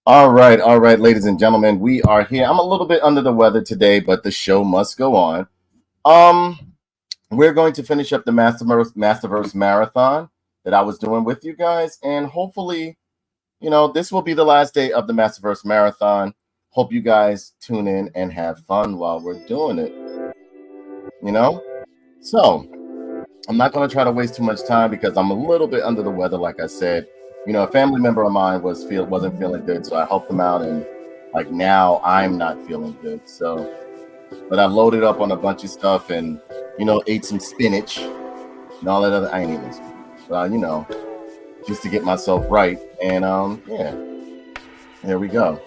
All right, ladies and gentlemen, we are here. I'm a little bit under the weather today, but the show must go on. Um, we're going to finish up the Masterverse marathon that I was doing with you guys, and hopefully, this will be the last day of the Masterverse marathon. Hope you guys tune in and have fun while we're doing it. You know, so I'm not going to try to waste too much time because I'm a little bit under the weather, like I said. A family member of mine wasn't feeling good, so I helped him out, and like now I'm not feeling good. So, but I loaded up on a bunch of stuff and ate some spinach and all that other. I ain't eating spinach, but just to get myself right. And yeah, there we go.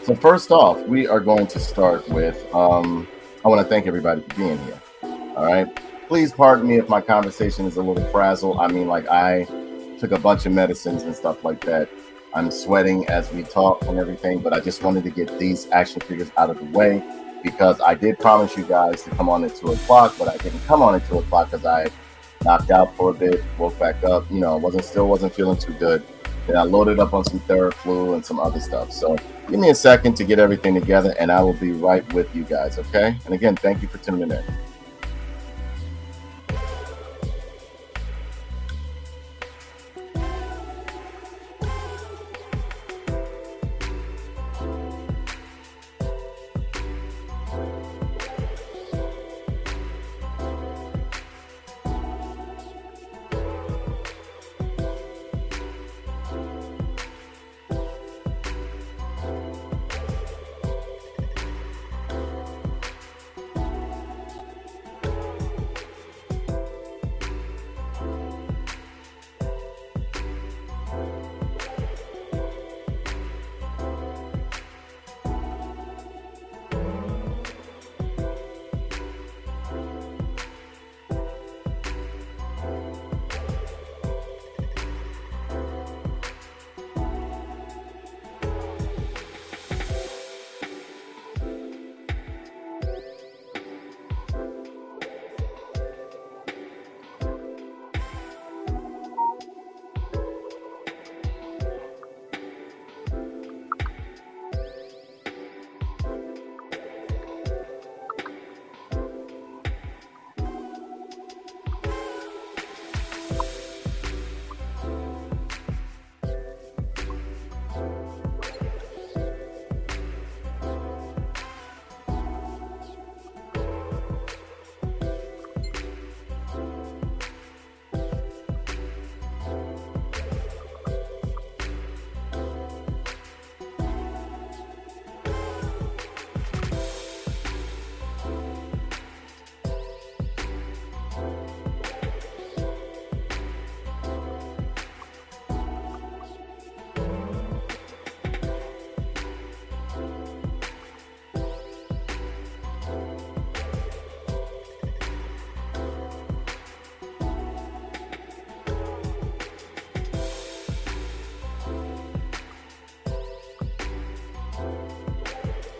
So first off, we are going to start with I want to thank everybody for being here. All right. Please pardon me if my conversation is a little frazzled. I mean, like I took a bunch of medicines and stuff like that. I'm sweating as we talk and everything, but I just wanted to get these action figures out of the way because I did promise you guys to come on at 2 o'clock, but I didn't come on at 2 o'clock because I knocked out for a bit, woke back up, wasn't feeling too good. And I loaded up on some Theraflu and some other stuff. So give me a second to get everything together and I will be right with you guys, okay? And again, thank you for tuning in.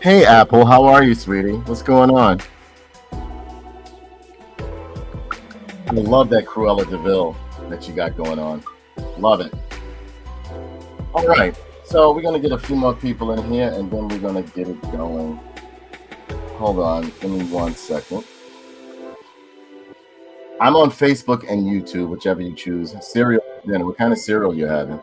Hey Apple, how are you, sweetie? What's going on? I love that Cruella DeVille that you got going on. Love it. All right, so we're gonna get a few more people in here, and then we're gonna get it going. Hold on, give me 1 second. I'm on Facebook and YouTube, whichever you choose. Cereal dinner. What kind of cereal you having?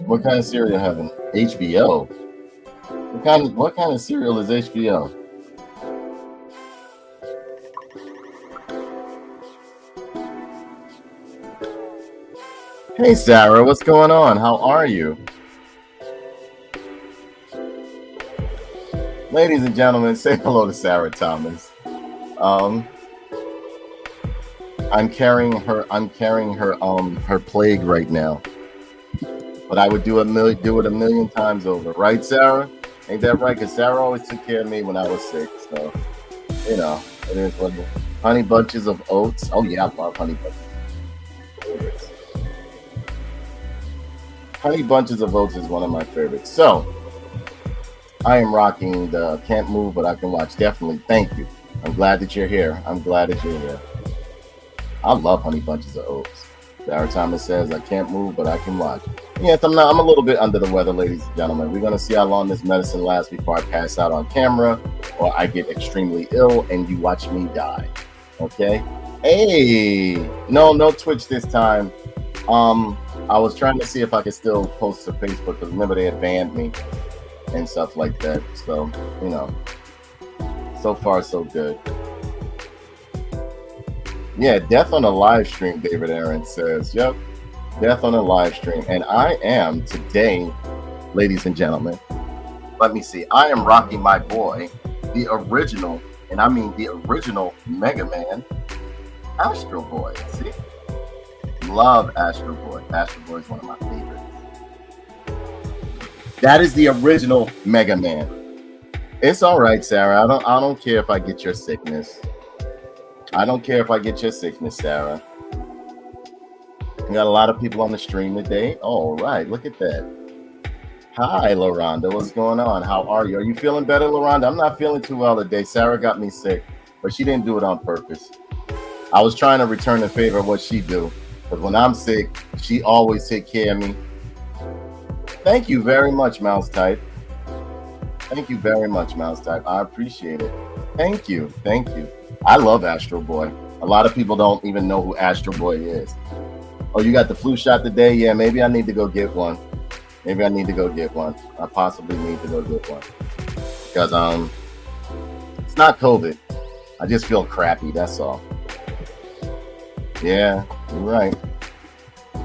What kind of cereal you having? HBO. What kind of cereal is HBO? Hey Sarah, what's going on? How are you? Ladies and gentlemen, say hello to Sarah Thomas. Um, I'm carrying her plague right now. But I would do it a million times over, right, Sarah? Ain't that right? Because Sarah always took care of me when I was sick. So it is what it is. Honey bunches of oats. Oh yeah, I love honey bunches of oats. Honey Bunches of Oats is one of my favorites. So I am rocking the Can't Move, but I Can Watch. Definitely. Thank you. I'm glad that you're here. I'm glad that you're here. I love Honey Bunches of Oats. Sarah Thomas says, I can't move, but I can watch. Yes, I'm a little bit under the weather, ladies and gentlemen. We're going to see how long this medicine lasts before I pass out on camera or I get extremely ill and you watch me die. Okay? Hey! No Twitch this time. I was trying to see if I could still post to Facebook because remember they had banned me and stuff like that. So, you know, so far so good. Yeah, death on a live stream, David Aaron says. Yep, death on a live stream. And I am today, ladies and gentlemen, let me see. I am rocking my boy, the original, and I mean the original Mega Man, Astro Boy. See? Love Astro Boy. Astro Boy is one of my favorites. That is the original Mega Man. It's all right, Sarah. I don't care if I get your sickness. I don't care if I get your sickness, Sarah. We got a lot of people on the stream today. All right, look at that. Hi, LaRonda. What's going on? How are you? Are you feeling better, LaRonda? I'm not feeling too well today. Sarah got me sick, but she didn't do it on purpose. I was trying to return the favor of what she do, but when I'm sick, she always take care of me. Thank you very much, Mouse Type. Thank you very much, Mouse Type. I appreciate it. Thank you. Thank you. I love Astro Boy. A lot of people don't even know who Astro Boy is. Oh, you got the flu shot today? Yeah, maybe I need to go get one. Maybe I need to go get one. I possibly need to go get one. Because it's not COVID. I just feel crappy, that's all. Yeah, you're right.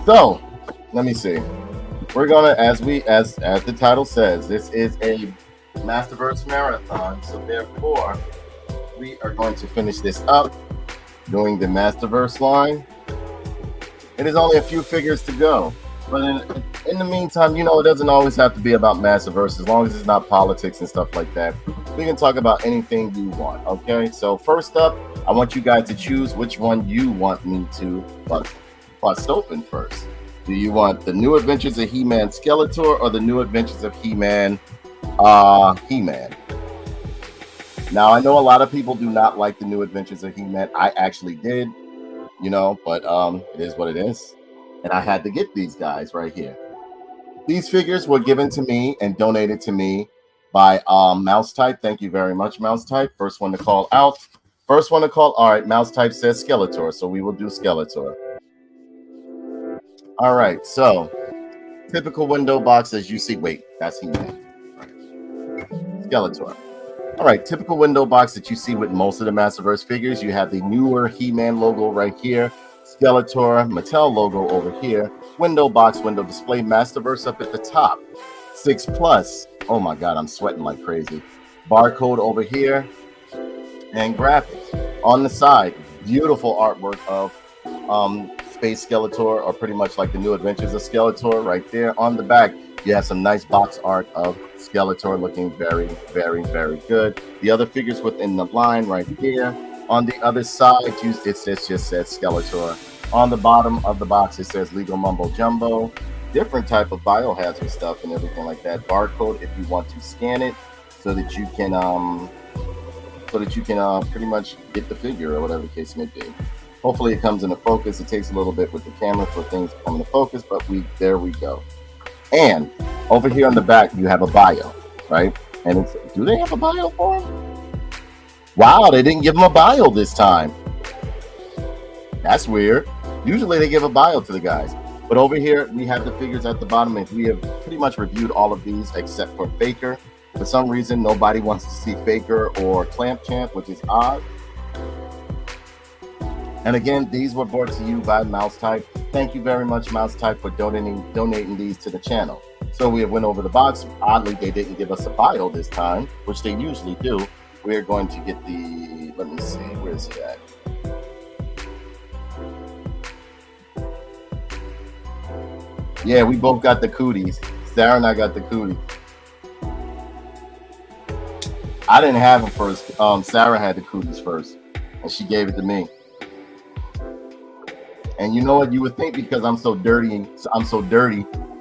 So, let me see. We're gonna, as the title says, this is a Masterverse marathon, so therefore we are going to finish this up doing the Masterverse line. It is only a few figures to go, but in the meantime, you know, it doesn't always have to be about Masterverse. As long as it's not politics and stuff like that, we can talk about anything you want. Okay, so first up, I want you guys to choose which one you want me to bust open first. Do you want the New Adventures of He-Man Skeletor or the New Adventures of He-Man He-Man? Now, I know a lot of people do not like the New Adventures of He-Man. I actually did, you know, but it is what it is. And I had to get these guys right here. These figures were given to me and donated to me by Mouse Type. Thank you very much, Mouse Type. First one to call out. First one to call. All right, Mouse Type says Skeletor, so we will do Skeletor. All right, so typical window box as you see. Wait, that's He-Man. Skeletor. All right, typical window box that you see with most of the Masterverse figures. You have the newer He-Man logo right here. Skeletor, Mattel logo over here. Window box, window display, Masterverse up at the top. 6+. Oh my God, I'm sweating like crazy. Barcode over here. And graphics. On the side, beautiful artwork of Space Skeletor, or pretty much like the New Adventures of Skeletor right there. On the back, you have some nice box art of Skeletor looking very, very, very good. The other figures within the line right here. On the other side, it just says Skeletor. On the bottom of the box, it says Legal Mumbo Jumbo. Different type of biohazard stuff and everything like that. Barcode if you want to scan it so that you can pretty much get the figure or whatever the case may be. Hopefully it comes into focus. It takes a little bit with the camera for things to come into focus, but there we go. And over here on the back, you have a bio, right? And it's, do they have a bio for him? Wow, they didn't give him a bio this time. That's weird. Usually they give a bio to the guys. But over here, we have the figures at the bottom, and we have pretty much reviewed all of these except for Faker. For some reason, nobody wants to see Faker or Clamp Champ, which is odd. And again, these were brought to you by Mouse Type. Thank you very much, Mouse Type, for donating these to the channel. So we have went over the box. Oddly, they didn't give us a bio this time, which they usually do. We're going to get the, let me see, where's it at? Yeah, we both got the cooties. Sarah and I got the cooties. I didn't have them first. Sarah had the cooties first, and she gave it to me. And you know what? You would think because I'm so dirty,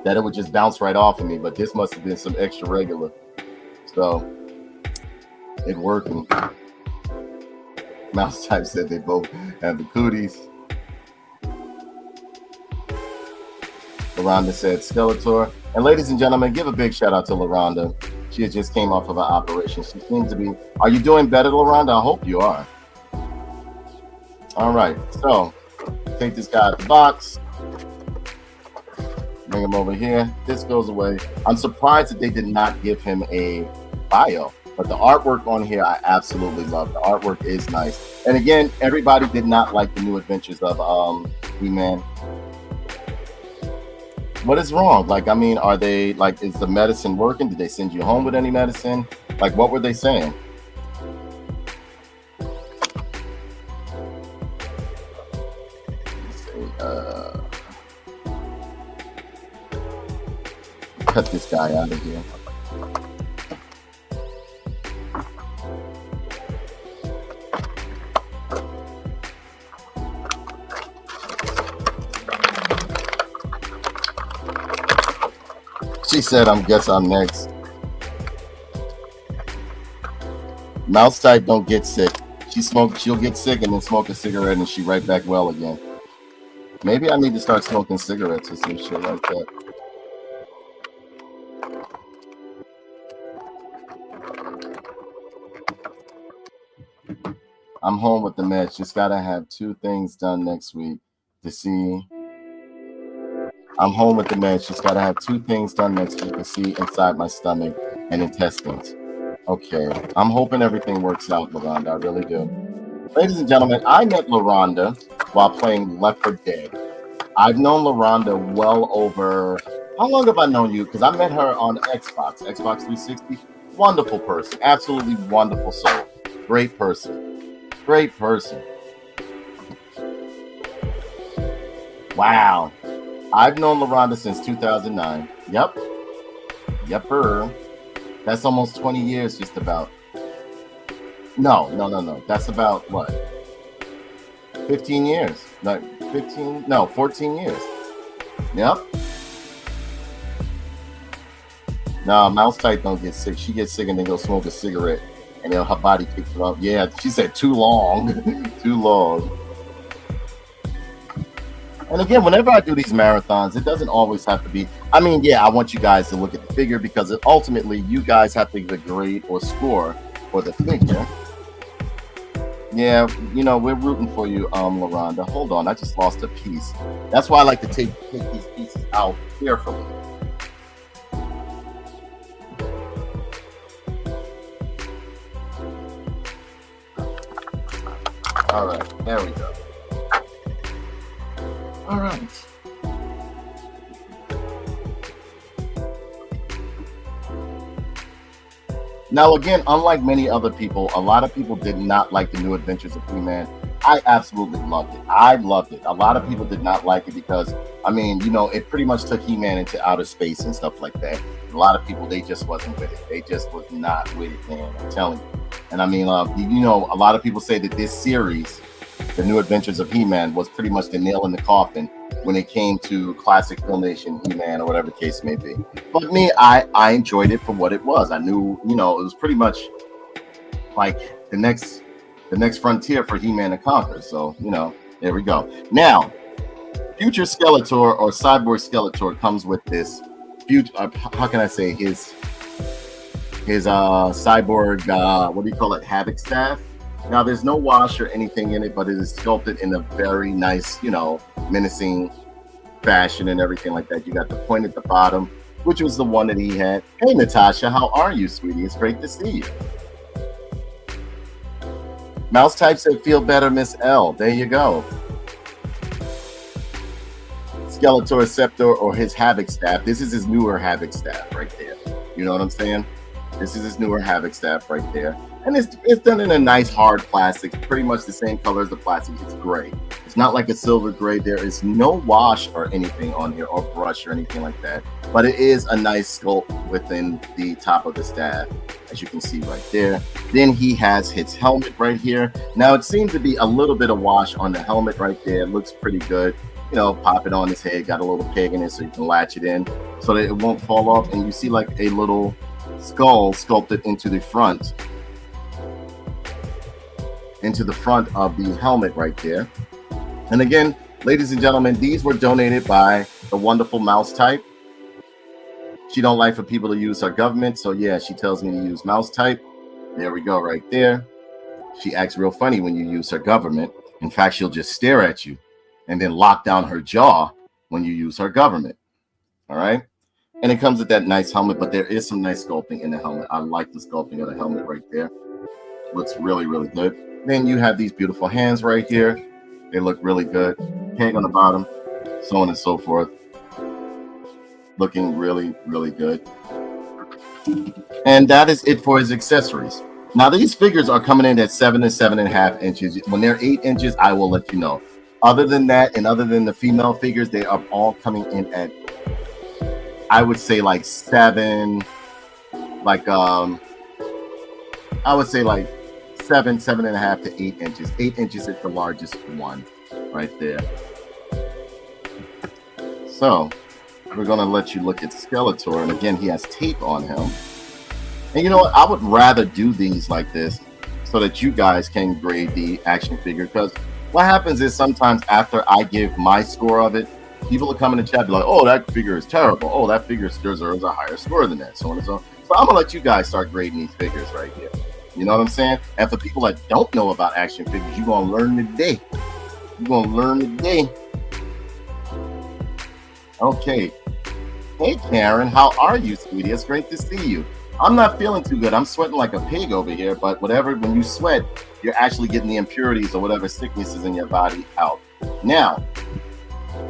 that it would just bounce right off of me, but this must have been some extra regular. So it working. Mouse Type said they both have the cooties. LaRonda said Skeletor. And ladies and gentlemen, give a big shout out to LaRonda. She just came off of an operation. She seems to be. Are you doing better, LaRonda? I hope you are. All right. So take this guy out the box. Bring him over here. This goes away. I'm surprised that they did not give him a bio. But the artwork on here, I absolutely love. The artwork is nice. And again, everybody did not like the new adventures of He-Man. What is wrong? Like, I mean, are they, like, is the medicine working? Did they send you home with any medicine? Like, what were they saying? Let's see, cut this guy out of here. She said, guess I'm next. Mouse Type don't get sick. She'll get sick and then smoke a cigarette and she right back well again. Maybe I need to start smoking cigarettes or some shit like that. I'm home with the meds. Just gotta have 2 things done next week to see. I'm home with the meds. Just gotta have 2 things done next week to see inside my stomach and intestines. Okay. I'm hoping everything works out, LaRonda. I really do. Ladies and gentlemen, I met LaRonda while playing Left 4 Dead. I've known LaRonda well over. How long have I known you? Because I met her on Xbox 360. Wonderful person. Absolutely wonderful soul. Great person. Great person. Wow. I've known LaRonda since 2009. Yep. Yepper. That's almost 20 years, just about. No. That's about what? 15 years. Like 15? No, 14 years. Yep. No, Mouse Type don't get sick. She gets sick and then go smoke a cigarette, and then her body kicks her up. Yeah, she said too long. Too long. And again, whenever I do these marathons, it doesn't always have to be. I mean, yeah, I want you guys to look at the figure because ultimately you guys have to give a grade or score for the figure. Yeah, you know, we're rooting for you, LaRonda. Hold on, I just lost a piece. That's why I like to take these pieces out carefully. All right, there we go. All right. Now, again, unlike many other people, a lot of people did not like the new adventures of He-Man. I absolutely loved it. I loved it. A lot of people did not like it because, I mean, you know, it pretty much took He-Man into outer space and stuff like that. A lot of people, they just wasn't with it. They just was not with it, man. I'm telling you. And I mean, you know, a lot of people say that this series, The New Adventures of He-Man, was pretty much the nail in the coffin when it came to classic Filmation He-Man or whatever the case may be. But me, I enjoyed it for what it was. I knew, you know, it was pretty much like the next frontier for He-Man to conquer. So, you know, there we go. Now, future Skeletor or Cyborg Skeletor comes with this future, how can I say, his cyborg, what do you call it, Havoc staff. Now, there's no wash or anything in it, but it is sculpted in a very nice, you know, menacing fashion and everything like that. You got the point at the bottom, which was the one that he had. Hey, Natasha, how are you, sweetie? It's great to see you. Mouse Type said, feel better, Miss L. There you go. Skeletor Scepter or his Havoc staff. This is his newer Havoc staff right there. You know what I'm saying? This is his newer Havoc staff right there. And it's done in a nice hard plastic, pretty much the same color as the plastic. It's gray. It's not like a silver gray. There is no wash or anything on here or brush or anything like that. But it is a nice sculpt within the top of the staff, as you can see right there. Then he has his helmet right here. Now it seems to be a little bit of wash on the helmet right there. It looks pretty good. You know, pop it on his head, got a little peg in it so you can latch it in. so that it won't fall off. And you see like a little skull sculpted into the front of the helmet right there. And again, ladies and gentlemen, these were donated by the wonderful Mouse Type. She don't like for people to use her government, so yeah, she tells me to use Mouse Type. There we go, right there. She acts real funny when you use her government. In fact, she'll just stare at you and then lock down her jaw when you use her government. All right. And it comes with that nice helmet, but there is some nice sculpting in the helmet. I like the sculpting of the helmet right there. Looks really, really good. Then you have these beautiful hands right here. They look really good. Peg on the bottom, so on and so forth. Looking really, really good. And that is it for his accessories. Now, these figures are coming in at 7 and 7.5 inches. When they're 8 inches, I will let you know. Other than that, and other than the female figures, they are all coming in at, I would say, like 7, like I would say like 7.5 to 8 inches. 8 inches is the largest one right there. So we're gonna let you look at Skeletor, and again, he has tape on him. And you know what? I would rather do these like this so that you guys can grade the action figure, because what happens is sometimes after I give my score of it, people will come in the chat and be like, oh, that figure is terrible. Oh, that figure deserves a higher score than that. So on and so on. So I'm going to let you guys start grading these figures right here. You know what I'm saying? And for people that don't know about action figures, you're going to learn today. You're going to learn today. Okay. Hey, Karen, how are you, sweetie? It's great to see you. I'm not feeling too good. I'm sweating like a pig over here, but whatever, when you sweat, you're actually getting the impurities or whatever sicknesses in your body out. Now,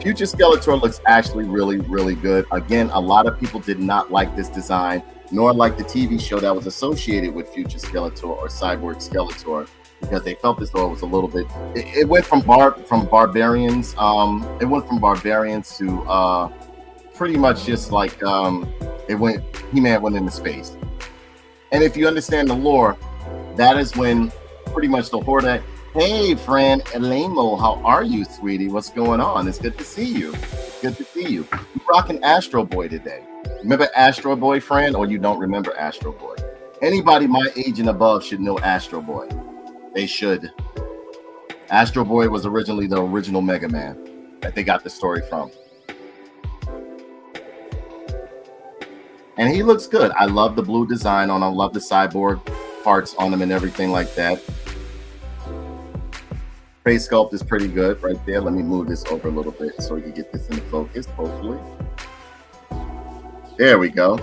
Future Skeletor looks actually really, really good. Again, a lot of people did not like this design, nor like the TV show that was associated with Future Skeletor or Cyborg Skeletor, because they felt as though it was a little bit, it went from barbarians, it went from barbarians to pretty much just like He-Man went into space. And if you understand the lore, that is when pretty much the Hordak. Hey, friend Elamo, how are you, sweetie? What's going on? It's good to see you. Good to see you. You're rocking Astro Boy today. Remember Astro Boy, friend, or you don't remember Astro Boy? Anybody my age and above should know Astro Boy. They should. Astro Boy was originally the original Mega Man that they got the story from. And he looks good. I love the blue design on him. I love the cyborg parts on him and everything like that. Face sculpt is pretty good right there. Let me move this over a little bit so we can get this into focus, hopefully. There we go.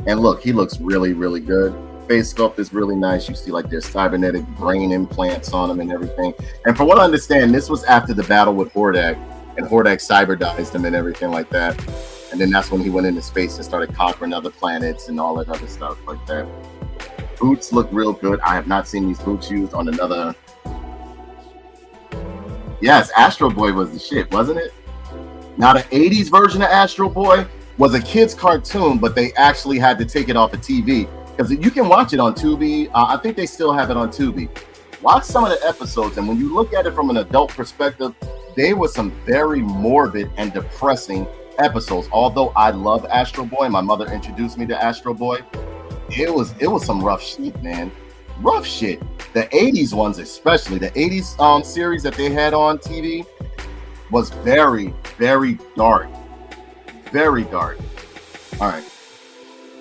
And look, he looks really, really good. Face sculpt is really nice. You see like there's cybernetic brain implants on him and everything. And from what I understand, this was after the battle with Hordak, and Hordak cyberdized him and everything like that. And then that's when he went into space and started conquering other planets and all that other stuff like that. Boots look real good. I have not seen these boots used on another. Yes, Astro Boy was the shit, wasn't it? Now, the 80s version of Astro Boy was a kid's cartoon, but they actually had to take it off of TV. Because you can watch it on Tubi. I think they still have it on Tubi. Watch some of the episodes, and when you look at it from an adult perspective, they were some very morbid and depressing episodes. Although I love Astro Boy, my mother introduced me to Astro Boy. It was some rough shit, man. Rough shit. The 80s ones, especially the 80s series that they had on TV, was very, very dark. Very dark. All right.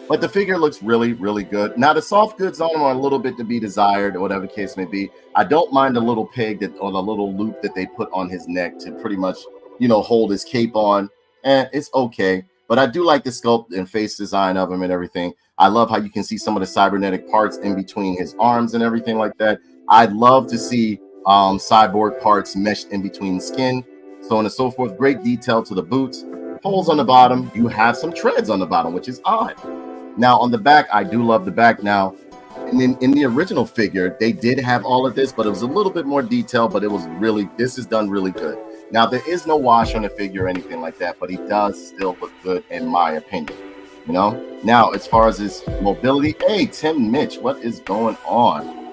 But the figure looks really, really good. Now, the soft goods on them are a little bit to be desired, or whatever the case may be. I don't mind the little peg or the little loop that they put on his neck to pretty much, hold his cape on. And it's okay. But I do like the sculpt and face design of him and everything. I love how you can see some of the cybernetic parts in between his arms and everything like that. I'd love to see cyborg parts meshed in between skin, so on and so forth. Great detail to the boots. Holes on the bottom. You have some treads on the bottom, which is odd. Now, on the back, I do love the back. Now, in the original figure, they did have all of this, but it was a little bit more detailed, but this is done really good. Now, there is no wash on the figure or anything like that, but he does still look good in my opinion. Now, as far as his mobility, hey, Tim Mitch, what is going on?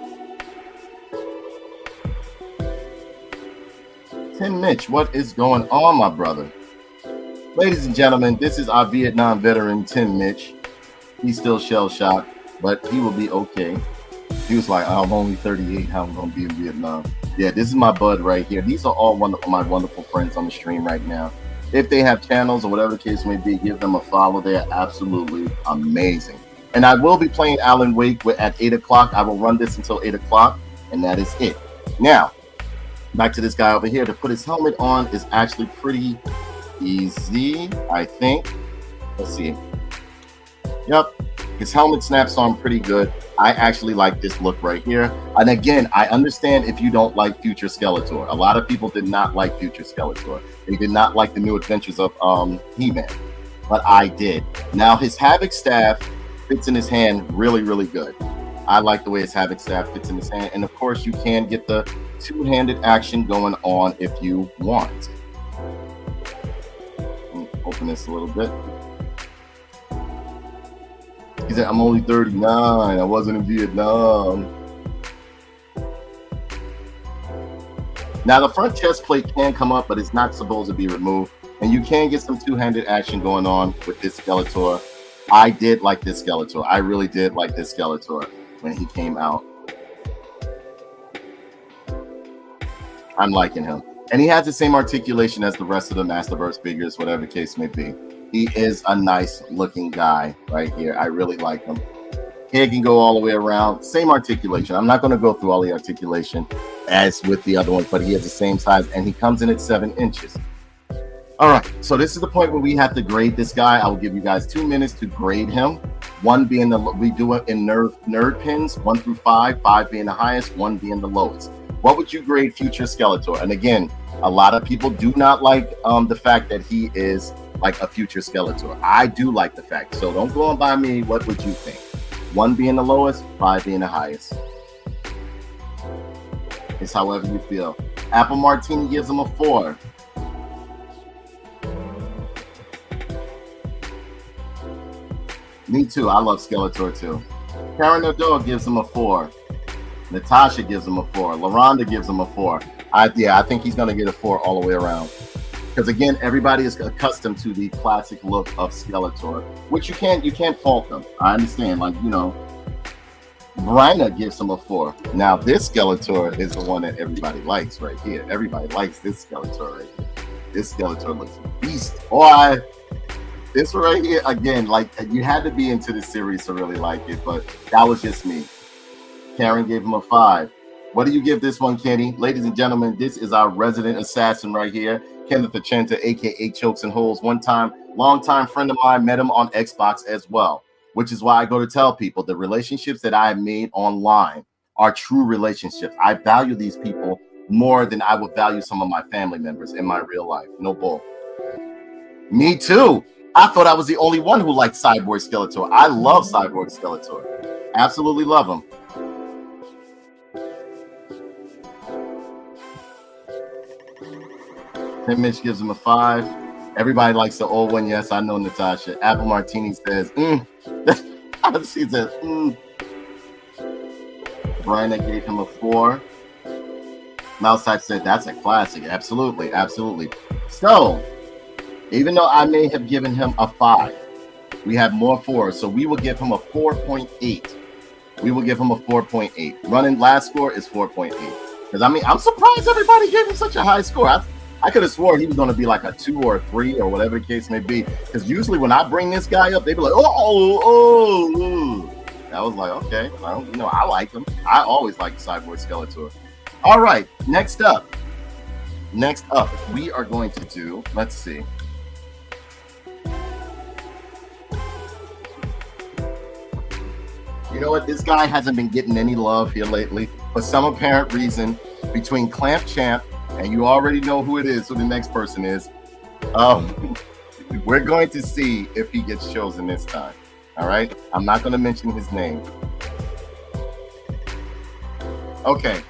Tim Mitch, what is going on, my brother? Ladies and gentlemen, this is our Vietnam veteran, Tim Mitch. He's still shell-shocked, but he will be okay. He was like, I'm only 38, how I'm going to be in Vietnam. Yeah, this is my bud right here. These are all my wonderful friends on the stream right now. If they have channels or whatever the case may be, give them a follow. They are absolutely amazing. And I will be playing Alan Wake at 8 o'clock. I will run this until 8 o'clock, and that is it. Now, back to this guy over here. To put his helmet on is actually pretty easy, I think. Let's see. Yep, his helmet snaps on pretty good. I actually like this look right here. And again, I understand if you don't like Future Skeletor. A lot of people did not like Future Skeletor. They did not like the new adventures of He-Man, but I did. Now his Havoc staff fits in his hand really, really good. I like the way his Havoc staff fits in his hand. And of course, you can get the two-handed action going on if you want. Let me open this a little bit. He said, I'm only 39. I wasn't in Vietnam. Now, the front chest plate can come up, but it's not supposed to be removed. And you can get some two-handed action going on with this Skeletor. I did like this Skeletor. I really did like this Skeletor when he came out. I'm liking him. And he has the same articulation as the rest of the Masterverse figures, whatever the case may be. He is a nice looking guy right here. I really like him. Hair can go all the way around. Same articulation. I'm not going to go through all the articulation as with the other ones, but he has the same size and he comes in at 7 inches. All right. So this is the point where we have to grade this guy. I will give you guys 2 minutes to grade him. One being we do it in nerd pins, 1 through 5, 5 being the highest, 1 being the lowest. What would you grade Future Skeletor? And again, a lot of people do not like the fact that he is like a Future Skeletor. I do like the fact. So don't go on by me. What would you think? 1 being the lowest, 5 being the highest. It's however you feel. Apple Martini gives him a 4. Me too. I love Skeletor too. Karen O'Dowd gives him a 4. Natasha gives him a 4. LaRonda gives him a 4. I think he's going to get a 4 all the way around. Because again, everybody is accustomed to the classic look of Skeletor, which you can't fault them. I understand, like, you know, Bryna gives him a 4. Now this Skeletor is the one that everybody likes right here. Everybody likes this Skeletor right here. This Skeletor looks beast. This right here, again, like, you had to be into the series to really like it, but that was just me. Karen gave him a 5. What do you give this one, Kenny? Ladies and gentlemen, this is our resident assassin right here, Kenneth Achenta, aka Chokes and Holes. Long-time friend of mine, met him on Xbox as well, which is why I go to tell people the relationships that I have made online are true relationships. I value these people more than I would value some of my family members in my real life. No bull. Me too. I thought I was the only one who liked Cyborg Skeletor. I love Cyborg Skeletor. Absolutely love him. Tim Mitch gives him a 5. Everybody likes the old one. Yes, I know, Natasha. Apple Martini says, She says, Bryna gave him a 4. Mouse Type said, that's a classic. Absolutely, absolutely. So, even though I may have given him a 5, we have more 4s. So we will give him a 4.8. We will give him a 4.8. Running last score is 4.8. Because, I mean, I'm surprised everybody gave him such a high score. I could have sworn he was going to be like a 2 or a 3 or whatever the case may be. Because usually when I bring this guy up, they be like, oh. I was like, okay, well, you know, I like him. I always like Cyborg Skeletor. All right, next up, we are going to do, let's see. You know what? This guy hasn't been getting any love here lately for some apparent reason. Between Clamp Champ, and you already know who it is, who the next person is. We're going to see if he gets chosen this time. All right? I'm not going to mention his name. Okay.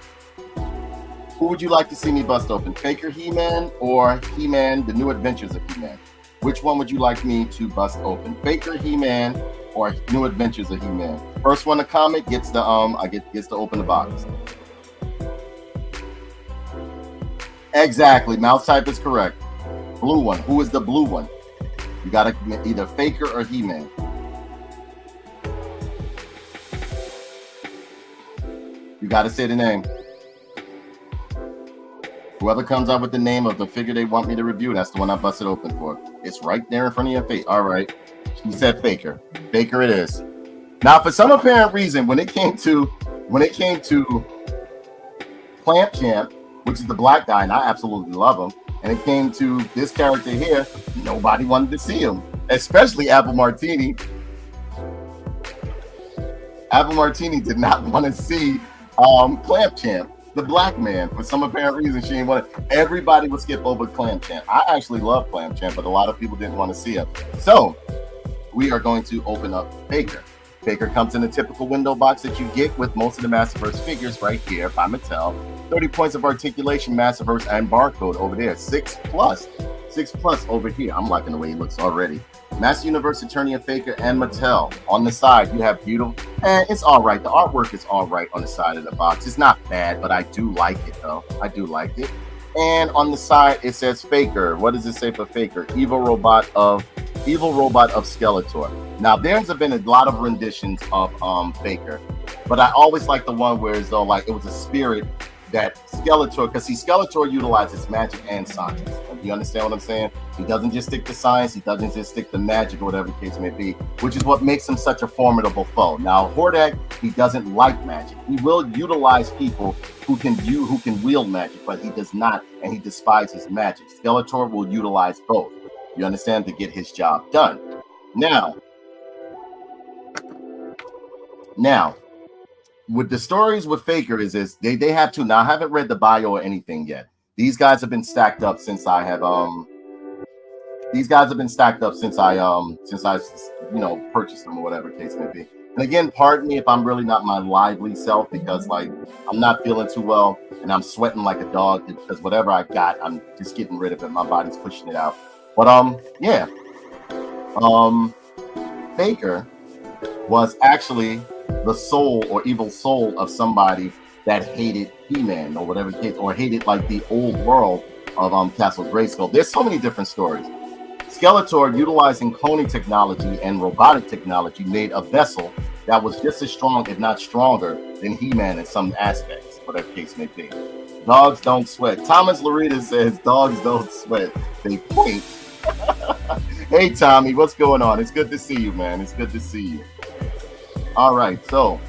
Who would you like to see me bust open? Faker He-Man or He-Man, The New Adventures of He-Man? Which one would you like me to bust open? Faker He-Man or New Adventures of He-Man? First one to comment gets the gets to open the box. Exactly. Mouse Type is correct. Blue one. Who is the blue one? You got to either Faker or He-Man. You got to say the name. Whoever comes up with the name of the figure they want me to review, that's the one I busted open for. It's right there in front of your face. All right. She said Faker. Faker it is. Now, for some apparent reason, when it came to Clamp Champ, which is the black guy, and I absolutely love him, and it came to this character here, nobody wanted to see him, especially Apple Martini. Apple Martini did not want to see Clamp Champ, the black man. For some apparent reason, she didn't want it. Everybody would skip over Clamp Champ. I actually love Clamp Champ, but a lot of people didn't want to see him. So we are going to open up Faker. Faker comes in a typical window box that you get with most of the Masterverse figures right here by Mattel. 30 points of articulation, Masterverse, and barcode over there. 6 plus over here. I'm liking the way he looks already. Master Universe, Eternia, Faker, and Mattel. On the side, you have beautiful, and it's all right. The artwork is all right on the side of the box. It's not bad, but I do like it, though. I do like it. And on the side, it says Faker. What does it say for Faker? Evil robot of Skeletor. Now, there's been a lot of renditions of Faker, but I always like the one where it's though like it was a spirit that Skeletor, because see, Skeletor utilizes magic and science. You understand what I'm saying? He doesn't just stick to science, he doesn't just stick to magic or whatever the case may be, which is what makes him such a formidable foe. Now, Hordak, he doesn't like magic. He will utilize people who can wield magic, but he does not, and he despises magic. Skeletor will utilize both. You understand? To get his job done. Now, with the stories with Faker is they have two. Now, I haven't read the bio or anything yet. These guys have been stacked up since I have purchased them or whatever case may be. And again, pardon me if I'm really not my lively self, because like I'm not feeling too well and I'm sweating like a dog because whatever I got, I'm just getting rid of it. My body's pushing it out. But yeah. Faker was actually the soul or evil soul of somebody that hated He-Man or whatever case, or hated like the old world of Castle Grayskull. There's so many different stories. Skeletor, utilizing cloning technology and robotic technology, made a vessel that was just as strong, if not stronger, than He-Man in some aspects, whatever case may be. Dogs don't sweat. Thomas Larita says dogs don't sweat. They point. Hey, Tommy, what's going on? It's good to see you, man. It's good to see you. All right, so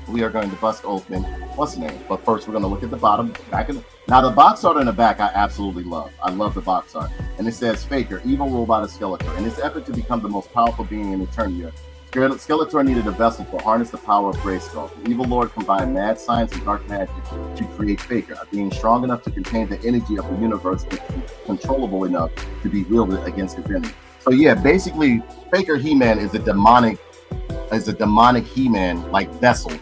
we are going to bust open what's the name, but first we're going to look at the bottom back. Now the box art in the back I absolutely love. I love the box art, and it says Faker, evil robot of Skeletor. In his effort to become the most powerful being in Eternia, Skeletor needed a vessel to harness the power of Grayskull. The evil lord combined mad science and dark magic to create Faker, a being strong enough to contain the energy of the universe, but controllable enough to be wielded against his enemy. So yeah, basically Faker He-Man is a demonic He-Man like vessel,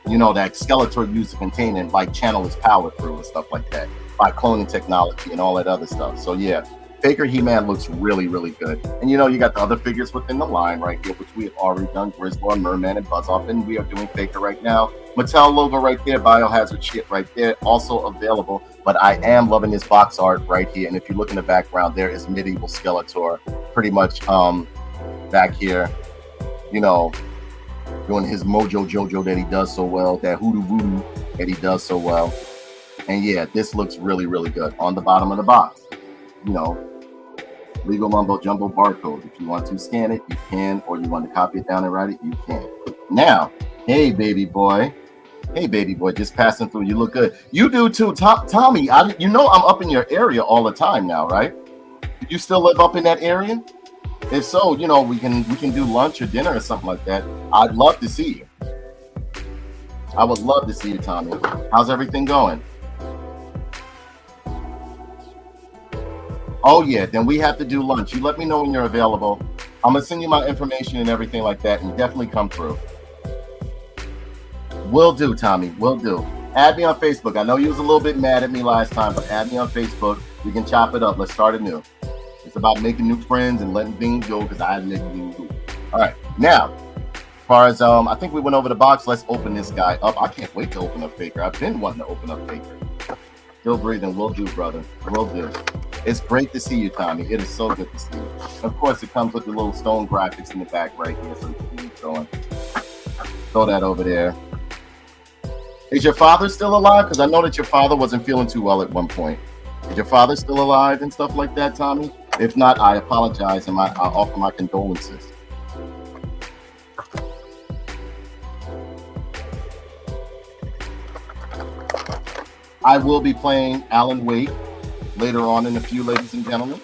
you know, that Skeletor used to contain and like channel his power through and stuff like that by cloning technology and all that other stuff. So yeah, Faker He-Man looks really, really good. And you know, you got the other figures within the line right here, which we have already done, Grizzlord, Merman, and Buzz-Off, and we are doing Faker right now. Mattel logo right there, Biohazard shit right there, also available. But I am loving this box art right here. And if you look in the background, there is medieval Skeletor pretty much back here, you know, doing his Mojo Jojo that he does so well, that hoodoo voodoo that he does so well. And yeah, this looks really, really good. On the bottom of the box, you know, legal mumbo jumbo barcode. If you want to scan it, you can, or you want to copy it down and write it, you can. Now, hey baby boy, just passing through. You look good. You do too, Tommy. You know I'm up in your area all the time now, right? Do you still live up in that area? If so, you know, we can do lunch or dinner or something like that. I'd love to see you. I would love to see you, Tommy. How's everything going? Oh yeah, then we have to do lunch. You let me know when you're available. I'm gonna send you my information and everything like that, and definitely come through. Will do, Tommy. Will do. Add me on Facebook. I know you was a little bit mad at me last time, but add me on Facebook. We can chop it up. Let's start anew. It's about making new friends and letting things go, because I make things go. All right, now, as far as I think we went over the box. Let's open this guy up. I can't wait to open up Faker. I've been wanting to open up Faker. Still breathing. Will do, brother. Will do. It's great to see you, Tommy. It is so good to see you. Of course, it comes with the little stone graphics in the back right here, so you can keep going. Throw that over there. Is your father still alive? Because I know that your father wasn't feeling too well at one point. Is your father still alive and stuff like that, Tommy? If not, I apologize and I offer my condolences. I will be playing Alan Wake later on in a few, ladies and gentlemen.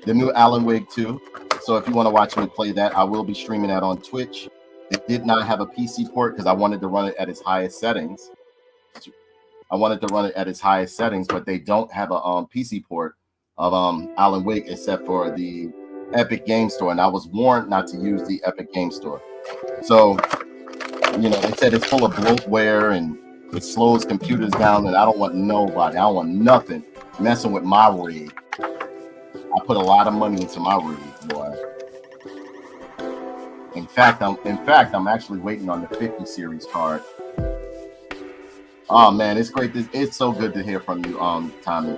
The new Alan Wake 2. So if you want to watch me play that, I will be streaming that on Twitch. It did not have a PC port because I wanted to run it at its highest settings. But they don't have a PC port of Alan Wake except for the Epic Game Store, and I was warned not to use the Epic Game Store. So, you know, they said it's full of bloatware and it slows computers down, and I don't want nobody, I don't want nothing messing with my rig. I put a lot of money into my rig, boy. In fact, I'm actually waiting on the 50 series card. Oh man, it's great. It's so good to hear from you, Tommy.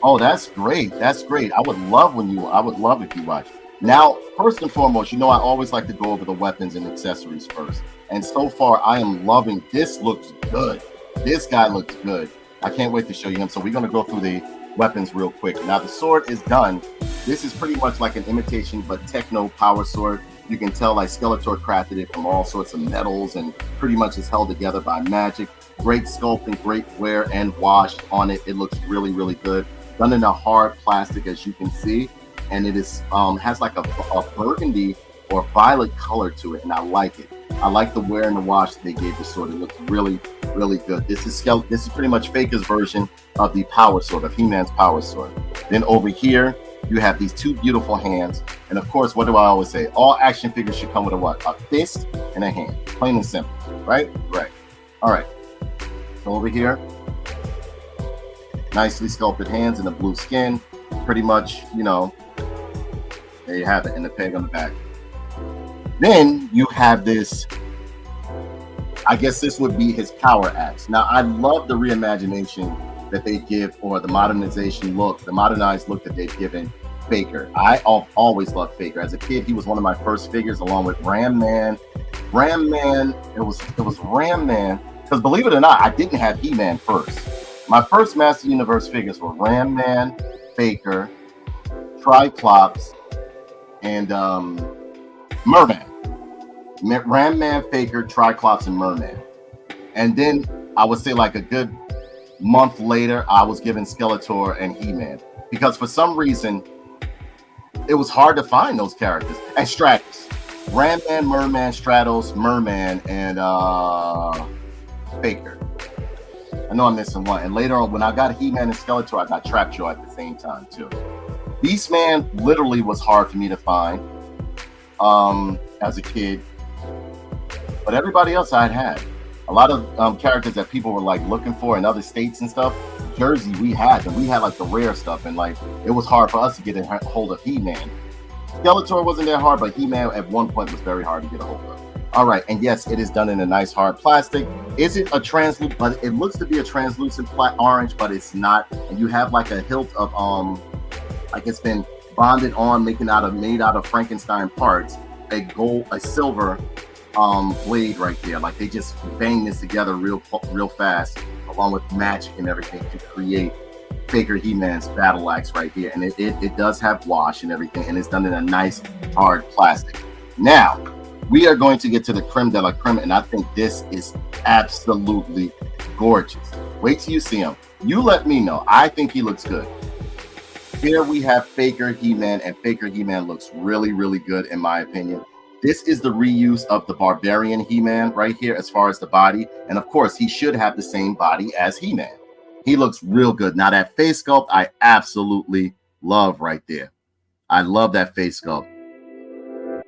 Oh, that's great. That's great. I would love if you watch. Now, first and foremost, you know I always like to go over the weapons and accessories first. And so far, I am loving. This looks good. This guy looks good. I can't wait to show you him. So we're gonna go through the weapons real quick. Now the sword is done. This is pretty much like an imitation but techno power sword. You can tell like Skeletor crafted it from all sorts of metals and pretty much is held together by magic. Great sculpting, great wear and wash on it. It looks really, really good. Done in a hard plastic, as you can see, and it is has like a burgundy or violet color to it, and I like it. I like the wear and the wash that they gave the sword. It looks really, really good. This is pretty much Faker's version of the power sword, of He-Man's power sword. Then over here, you have these two beautiful hands. And of course, what do I always say? All action figures should come with a what? A fist and a hand. Plain and simple, right? Right. All right. So over here, nicely sculpted hands in the blue skin. Pretty much, you know, there you have it, and the peg on the back. Then you have this, I guess this would be his power axe. Now, I love the reimagination that they give, or the modernized look that they've given Faker. I always loved Faker. As a kid, he was one of my first figures, along with Ram Man. It was Ram Man, because believe it or not, I didn't have He-Man first. My first Master Universe figures were Ram Man, Faker, Triclops, and Merman. Ram Man, Faker, Triclops, and Merman. And then I would say like a good month later, I was given Skeletor and He-Man, because for some reason it was hard to find those characters. And Stratos, Ram Man, Merman, Stratos, Merman, and Faker. I know I'm missing one. And later on, when I got He-Man and Skeletor, I got Trapjaw at the same time too. Beastman literally was hard for me to find as a kid, but everybody else I'd had. A lot of characters that people were like looking for in other states and stuff. Jersey, we had them. We had like the rare stuff, and like it was hard for us to get a hold of He-Man. Skeletor wasn't that hard, but He-Man at one point was very hard to get a hold of. All right, and yes, it is done in a nice hard plastic. Is it a translucent? But it looks to be a translucent orange, but it's not. And you have like a hilt of like it's been bonded on, made out of Frankenstein parts. A silver blade right there. Like they just bang this together real fast, along with magic and everything, to create Faker He-Man's battle axe right here. And it does have wash and everything, and it's done in a nice hard plastic. Now we are going to get to the creme de la creme, and I think this is absolutely gorgeous. Wait till you see him. You let me know. I think he looks good. Here we have Faker He-Man, and Faker He-Man looks really, really good in my opinion. This is the reuse of the Barbarian He-Man right here as far as the body. And of course, he should have the same body as He-Man. He looks real good. Now that face sculpt, I absolutely love right there. I love that face sculpt.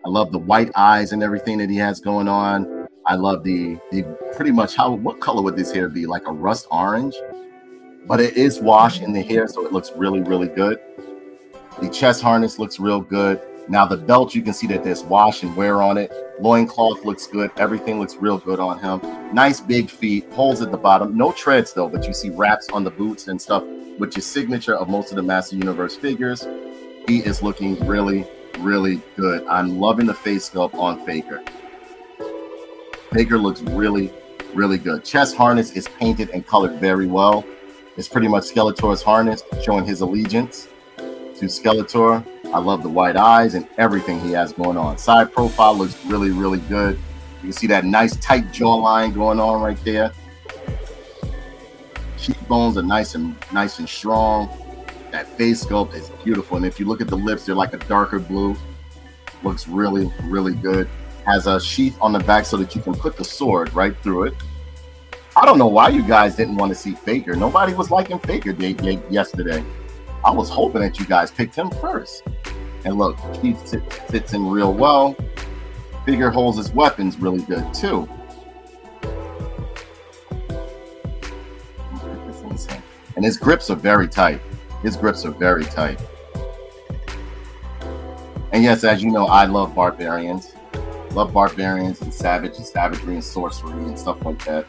I love the white eyes and everything that he has going on. I love the pretty much what color would this hair be? Like a rust orange? But it is wash in the hair, so it looks really, really good. The chest harness looks real good. Now the belt, you can see that there's wash and wear on it. Loincloth looks good. Everything looks real good on him. Nice big feet, holes at the bottom. No treads though, but you see wraps on the boots and stuff, which is signature of most of the Master Universe figures. He is looking really, really good. I'm loving the face sculpt on Faker. Faker looks really, really good. Chest harness is painted and colored very well. It's pretty much Skeletor's harness, showing his allegiance to Skeletor. I love the white eyes and everything he has going on. Side profile looks really, really good. You can see that nice tight jawline going on right there. Cheekbones are nice and strong. That face sculpt is beautiful. And if you look at the lips, they're like a darker blue. Looks really, really good. Has a sheath on the back so that you can put the sword right through it. I don't know why you guys didn't want to see Faker. Nobody was liking Faker yesterday. I was hoping that you guys picked him first. And look, he fits in real well. Figure holds his weapons really good too. And his grips are very tight. His grips are very tight. And yes, as you know, I love barbarians. Love barbarians and savagery and sorcery and stuff like that.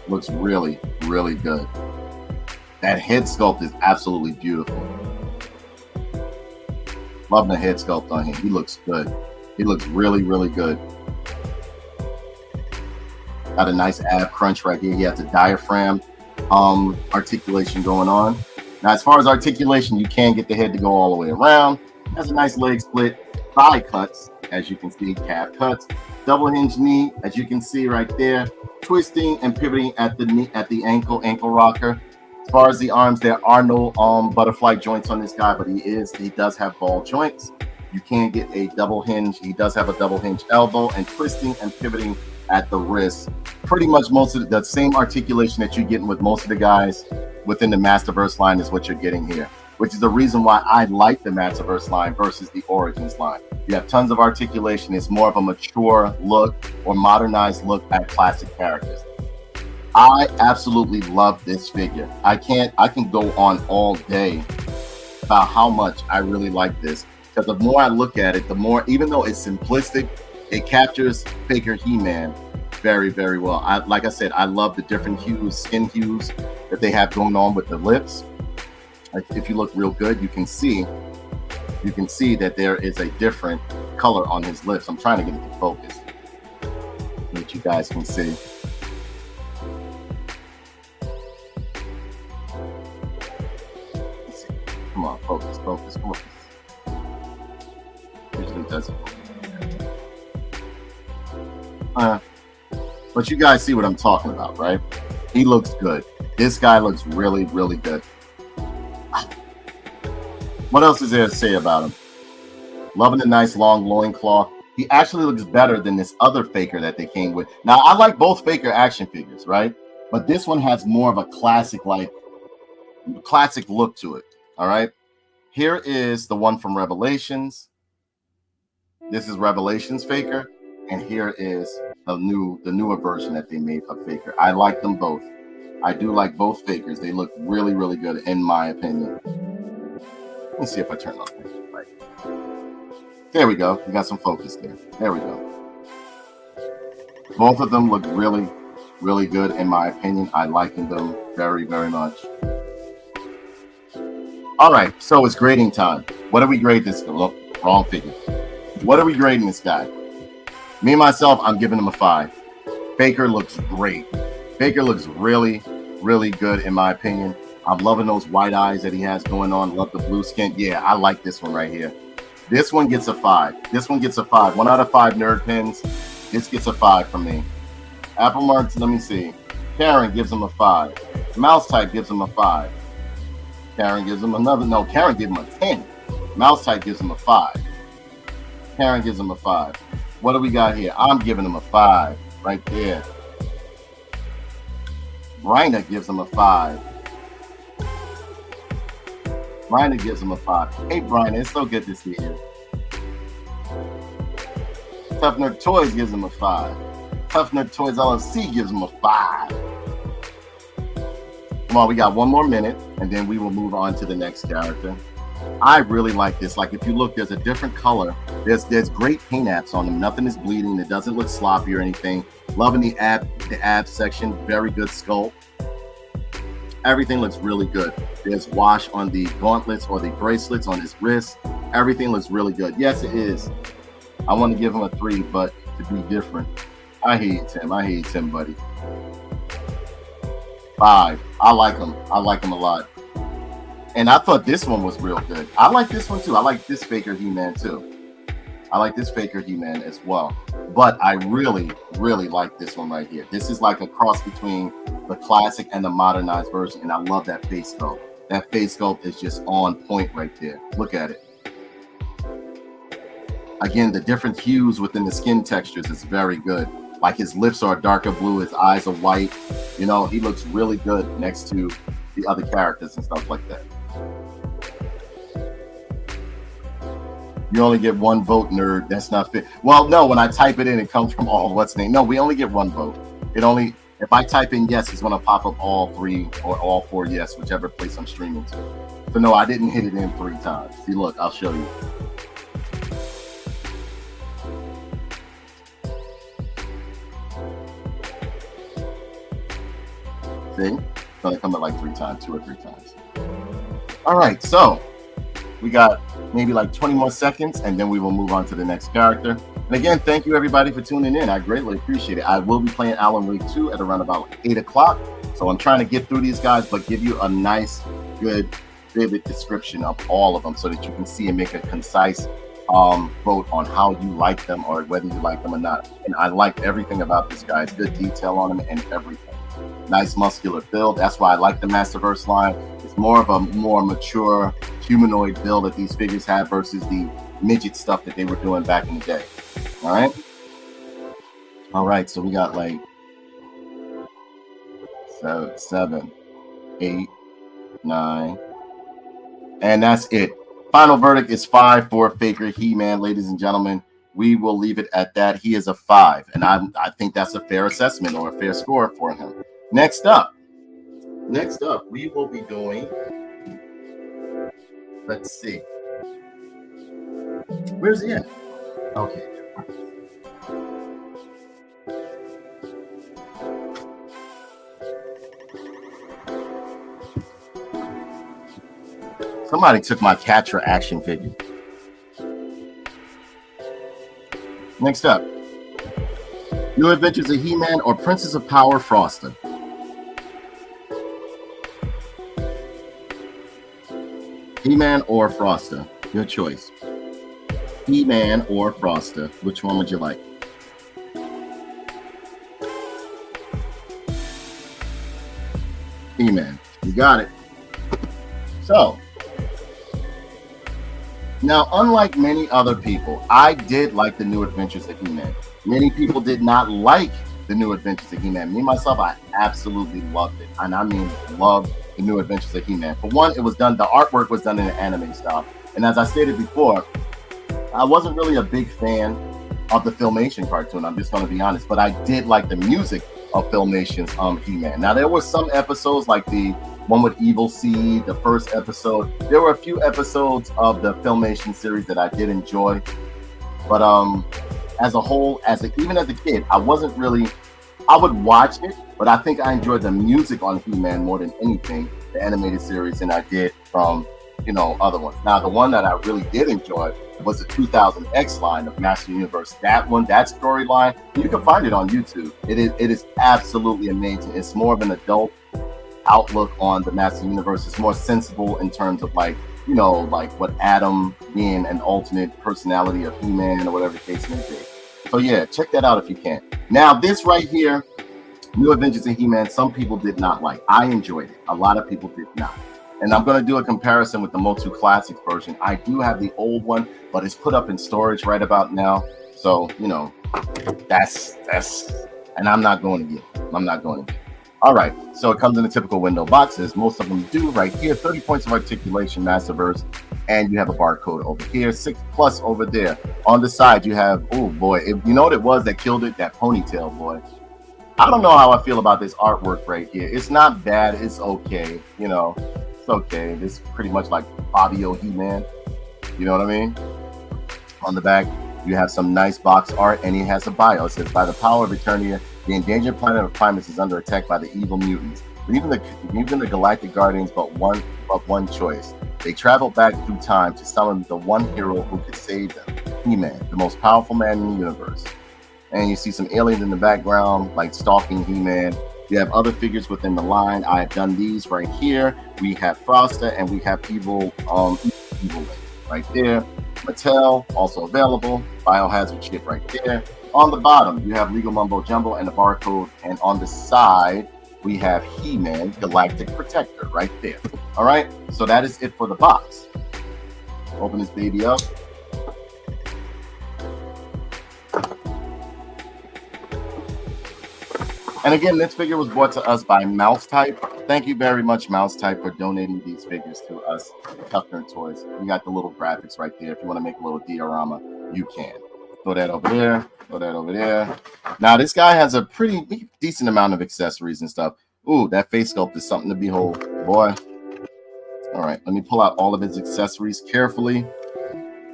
Looks really, really good. That head sculpt is absolutely beautiful. Love the head sculpt on him. He looks good. He looks really, really good. Got a nice ab crunch right here. He has a diaphragm articulation going on. Now, as far as articulation, you can get the head to go all the way around. Has a nice leg split. Thigh cuts, as you can see, calf cuts. Double hinge knee, as you can see right there. Twisting and pivoting at the knee, at the ankle rocker. As far as the arms, there are no butterfly joints on this guy, but he does have ball joints. You can get a double hinge. He does have a double hinge elbow, and twisting and pivoting at the wrist. Pretty much most of the same articulation that you're getting with most of the guys within the Masterverse line is what you're getting here, which is the reason why I like the Masterverse line versus the Origins line. You have tons of articulation. It's more of a mature look or modernized look at classic characters. I absolutely love this figure. I can go on all day about how much I really like this, because the more I look at it, the more, even though it's simplistic, it captures Faker He-Man very, very well. Like I said, I love the different hues, skin hues that they have going on with the lips. If you look real good, you can see that there is a different color on his lips. I'm trying to get it to focus so that you guys can see. Come on, focus. Usually doesn't. But you guys see what I'm talking about, right? He looks good. This guy looks really, really good. What else is there to say about him? Loving the nice long loincloth. He actually looks better than this other Faker that they came with. Now, I like both Faker action figures, right? But this one has more of a classic look to it, all right? Here is the one from Revelations. This is Revelations Faker. And here is the newer version that they made of Faker. I like them both. I do like both Fakers. They look really, really good in my opinion. Let me see if I turn on the light. There we go. We got some focus there. There we go. Both of them look really, really good in my opinion. I like them very, very much. All right, so it's grading time. What do we grade this? Look, wrong figure. What are we grading this guy? Me, myself, I'm giving him a 5. Faker looks great. Faker looks really, really good in my opinion. I'm loving those white eyes that he has going on. Love the blue skin. Yeah, I like this one right here. This one gets a 5. This one gets a 5. 1 out of 5 nerd pins. This gets a 5 from me. Apple Marks, let me see. Karen gives him a 5. Mouse Type gives him a 5. Karen gives him another. No, Karen gives him a 10. Mouse Type gives him a 5. Karen gives him a 5. What do we got here? I'm giving him a 5 right there. Bryna gives him a 5. Bryna gives him a 5. Hey, Bryna, it's so good to see you. Tough Nerd Toys gives him a 5. Tough Nerd Toys LLC gives him a 5. Come on, we got one more minute, and then we will move on to the next character. I really like this. Like if you look, there's a different color. There's great paint apps on them. Nothing is bleeding. It doesn't look sloppy or anything. Loving the ab section. Very good sculpt. Everything looks really good. There's wash on the gauntlets or the bracelets on his wrist. Everything looks really good. Yes, it is. I want to give him a 3, but to be different. I hate Tim. I hate Tim, buddy. 5. I like him. I like him a lot. And I thought this one was real good. I like this one too. I like this Faker He-Man too. I like this Faker He-Man as well. But I really, really like this one right here. This is like a cross between the classic and the modernized version. And I love that face sculpt. That face sculpt is just on point right there. Look at it. Again, the different hues within the skin textures is very good. Like his lips are darker blue, his eyes are white. You know, he looks really good next to the other characters and stuff like that. You only get 1 vote, nerd. That's not fit. Well, no, when I type it in, it comes from all what's name. No, we only get 1 vote. It only, if I type in yes, it's going to pop up all 3 or all 4 yes, whichever place I'm streaming to. So no, I didn't hit it in 3 times. See, look, I'll show you. See, it's going to come in like 3 times, 2 or 3 times. All right, so we got maybe like 20 more seconds, and then we will move on to the next character. And again, thank you everybody for tuning in. I greatly appreciate it. I will be playing Alan Wake 2 at around about 8 o'clock. So I'm trying to get through these guys, but give you a nice, good, vivid description of all of them so that you can see and make a concise vote on how you like them or whether you like them or not. And I like everything about this guy. It's good detail on him and everything. Nice muscular build. That's why I like the Masterverse line. It's more of a more mature humanoid build that these figures have versus the midget stuff that they were doing back in the day. All right, so we got like 7, 8, 9, and that's it. Final verdict is 5 for Faker He-Man, ladies and gentlemen. We will leave it at that. He is a 5, and I think that's a fair assessment or a fair score for him. Next up, we will be doing, let's see. Where's he at? Okay. Somebody took my Catra action figure. Next up, New Adventures of He-Man or Princess of Power Frosta? He-Man or Frosta? Your choice. He-Man or Frosta? Which one would you like? He-Man. You got it. So, now, unlike many other people, I did like the New Adventures of He-Man. Many people did not like the New Adventures of He-Man. Me, myself, I absolutely loved it. And I mean, loved the New Adventures of He-Man. For one, it was done, the artwork was done in an anime style. And as I stated before, I wasn't really a big fan of the Filmation cartoon. I'm just going to be honest. But I did like the music of Filmation's He-Man. Now, there were some episodes like the one with Evil Seed, the first episode. There were a few episodes of the Filmation series that I did enjoy. But as a whole, even as a kid, I wasn't really, I would watch it, but I think I enjoyed the music on He-Man more than anything, the animated series, than I did from, you know, other ones. Now, the one that I really did enjoy was the 2000X line of Master Universe. That one, that storyline, you can find it on YouTube. It is absolutely amazing. It's more of an adult outlook on the Master Universe. It's more sensible in terms of, like, you know, like what Adam being an alternate personality of He-Man or whatever the case may be. So yeah, check that out if you can. Now, this right here, New Adventures of He-Man, some people did not like. I enjoyed it. A lot of people did not. And I'm going to do a comparison with the MOTU Classic version. I do have the old one, but it's put up in storage right about now. So, you know, that's, and I'm not going to get it. I'm not going to get it. All right, so it comes in the typical window boxes. Most of them do right here. 30 points of articulation, Masterverse, and you have a barcode over here, 6+ over there. On the side, you have, oh boy, you know what it was that killed it? That ponytail, boy. I don't know how I feel about this artwork right here. It's not bad, it's okay, you know. It's okay. This is pretty much like Fabio He-Man. You know what I mean? On the back, you have some nice box art, and he has a bio. It says, by the power of Eternia, the endangered planet of Primus is under attack by the evil mutants. Even the Galactic Guardians but one choice. They travel back through time to summon the one hero who could save them, He-Man, the most powerful man in the universe. And you see some aliens in the background, like stalking He-Man. You have other figures within the line. I have done these right here. We have Frosta and we have Evil-Lyn right there. Mattel, also available. Biohazard chip right there. On the bottom, you have Legal Mumbo Jumbo and the barcode. And on the side, we have He-Man Galactic Protector right there. All right, so that is it for the box. Open this baby up. And again, this figure was brought to us by Mouse Type. Thank you very much, Mouse Type, for donating these figures to us, Tough Nerd Toys. We got the little graphics right there. If you want to make a little diorama, you can. Throw that over there. Throw that over there. Now, this guy has a pretty decent amount of accessories and stuff. Ooh, that face sculpt is something to behold, boy. All right, let me pull out all of his accessories carefully.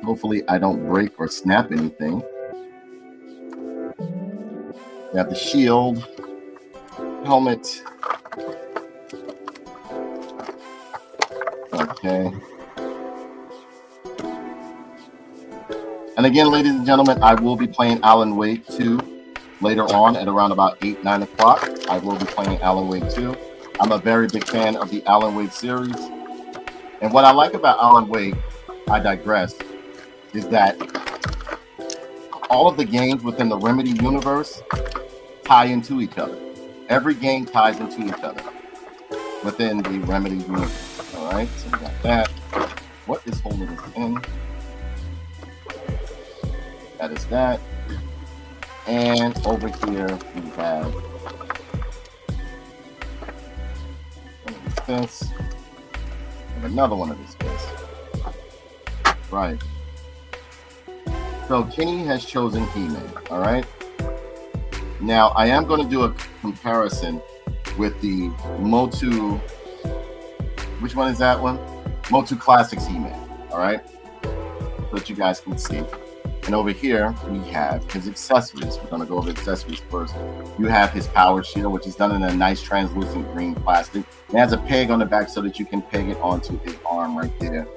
Hopefully, I don't break or snap anything. We have the shield, helmet. Okay. And again, ladies and gentlemen, I will be playing Alan Wake 2 later on at around about 8, 9 o'clock. I will be playing Alan Wake 2. I'm a very big fan of the Alan Wake series. And what I like about Alan Wake, I digress, is that all of the games within the Remedy universe tie into each other. Every game ties into each other within the Remedy universe. All right, so we got that. What is holding this in? That is that. And over here we have this. And another one of this guys. Right. So Kenny has chosen He-Man. All right. Now I am going to do a comparison with the MOTU. Which one is that one? MOTU Classics He-Man. All right. So that you guys can see. And over here, we have his accessories. We're going to go over accessories first. You have his power shield, which is done in a nice translucent green plastic. It has a peg on the back so that you can peg it onto his arm right there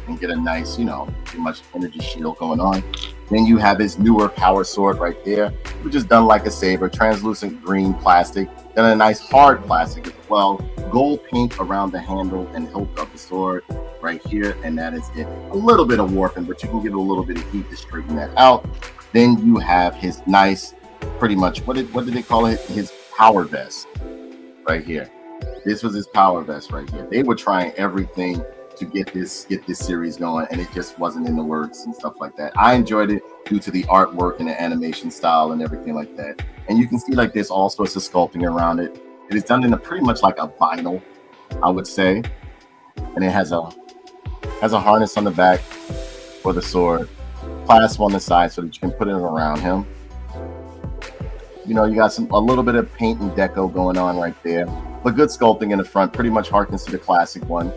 and get a nice, pretty much energy shield going on. Then you have his newer power sword right there, which is done like a saber, translucent green plastic. Then a nice hard plastic as well. Gold paint around the handle and hilt of the sword right here, and that is it. A little bit of warping, but you can give it a little bit of heat to straighten that out. Then you have his nice, pretty much, what did they call it? His power vest right here. This was his power vest right here. They were trying everything to get this series going, and it just wasn't in the works and stuff like that. I enjoyed it due to the artwork and the animation style and everything like that. And you can see like there's all sorts of sculpting around it. It is done in a pretty much like a vinyl, I would say. And it has a harness on the back for the sword, clasp on the side so that you can put it around him. You got a little bit of paint and deco going on right there, but good sculpting in the front. Pretty much harkens to the classic one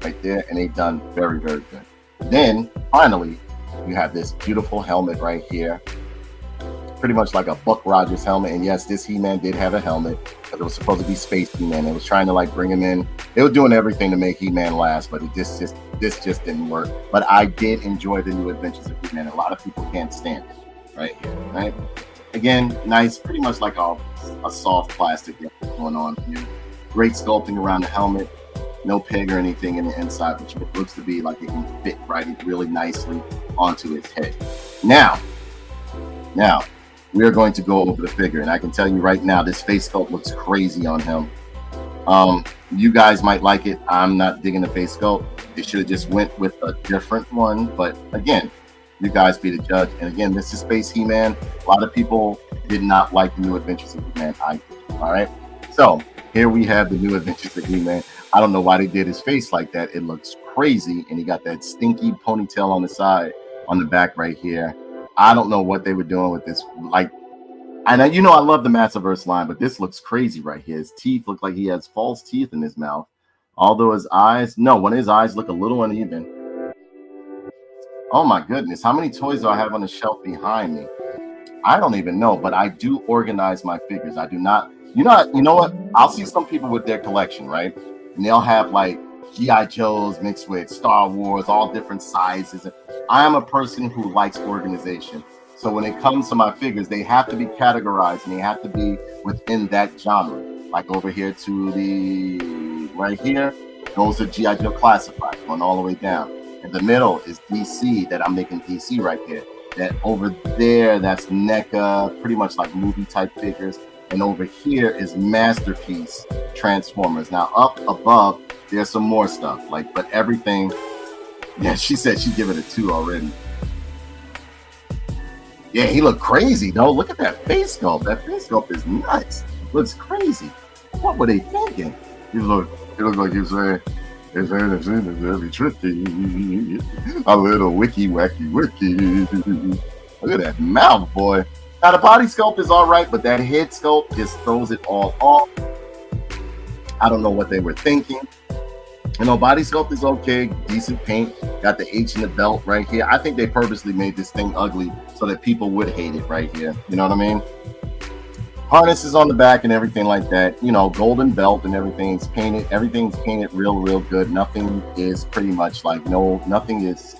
right there, and they've done very, very good. Then finally, you have this beautiful helmet right here, pretty much like a Buck Rogers helmet. And yes, this He-Man did have a helmet because it was supposed to be Space He-Man. It was trying to like bring him in. They were doing everything to make He-Man last, but this just didn't work. But I did enjoy the New Adventures of He-Man. A lot of people can't stand it right here, right? Again, nice, pretty much like a soft plastic going on here. Great sculpting around the helmet. No peg or anything in the inside, which it looks to be like it can fit right really nicely onto his head. Now, we are going to go over the figure, and I can tell you right now, this face sculpt looks crazy on him. You guys might like it. I'm not digging the face sculpt. They should have just went with a different one, but again, you guys be the judge. And again, this is Space He-Man. A lot of people did not like the New Adventures of He-Man. I did. All right, so here we have the New Adventures of He-Man. I don't know why they did his face like that. It looks crazy. And he got that stinky ponytail on the side, on the back right here. I don't know what they were doing with this. Like, and I love the Masterverse line, but this looks crazy right here. His teeth look like he has false teeth in his mouth. Although his eyes, no, when his eyes look a little uneven. Oh my goodness, how many toys do I have on the shelf behind me? I don't even know, but I do organize my figures. I do not, you know what? I'll see some people with their collection, right? And they'll have like G.I. Joes mixed with Star Wars, all different sizes. I am a person who likes organization. So when it comes to my figures, they have to be categorized and they have to be within that genre. Like over here to the right here, those are G.I. Joe classified, going all the way down. In the middle is DC, that I'm making DC right there. That over there, that's NECA, pretty much like movie type figures. And over here is Masterpiece Transformers. Now up above, there's some more stuff, like, but everything, yeah, she said she'd give it a 2 already. Yeah, he looked crazy, though. Look at that face sculpt. That face sculpt is nuts. Looks crazy. What were they thinking? He looked like he was saying, it's very tricky. A little wicky wacky wicky. Look at that mouth, boy. Now the body sculpt is all right, but that head sculpt just throws it all off. I don't know what they were thinking. You know, body sculpt is okay, decent paint. Got the H in the belt right here. I think they purposely made this thing ugly so that people would hate it right here. You know what I mean? Harnesses on the back and everything like that. You know, golden belt and everything's painted. Everything's painted real good. Nothing is pretty much like, nothing is,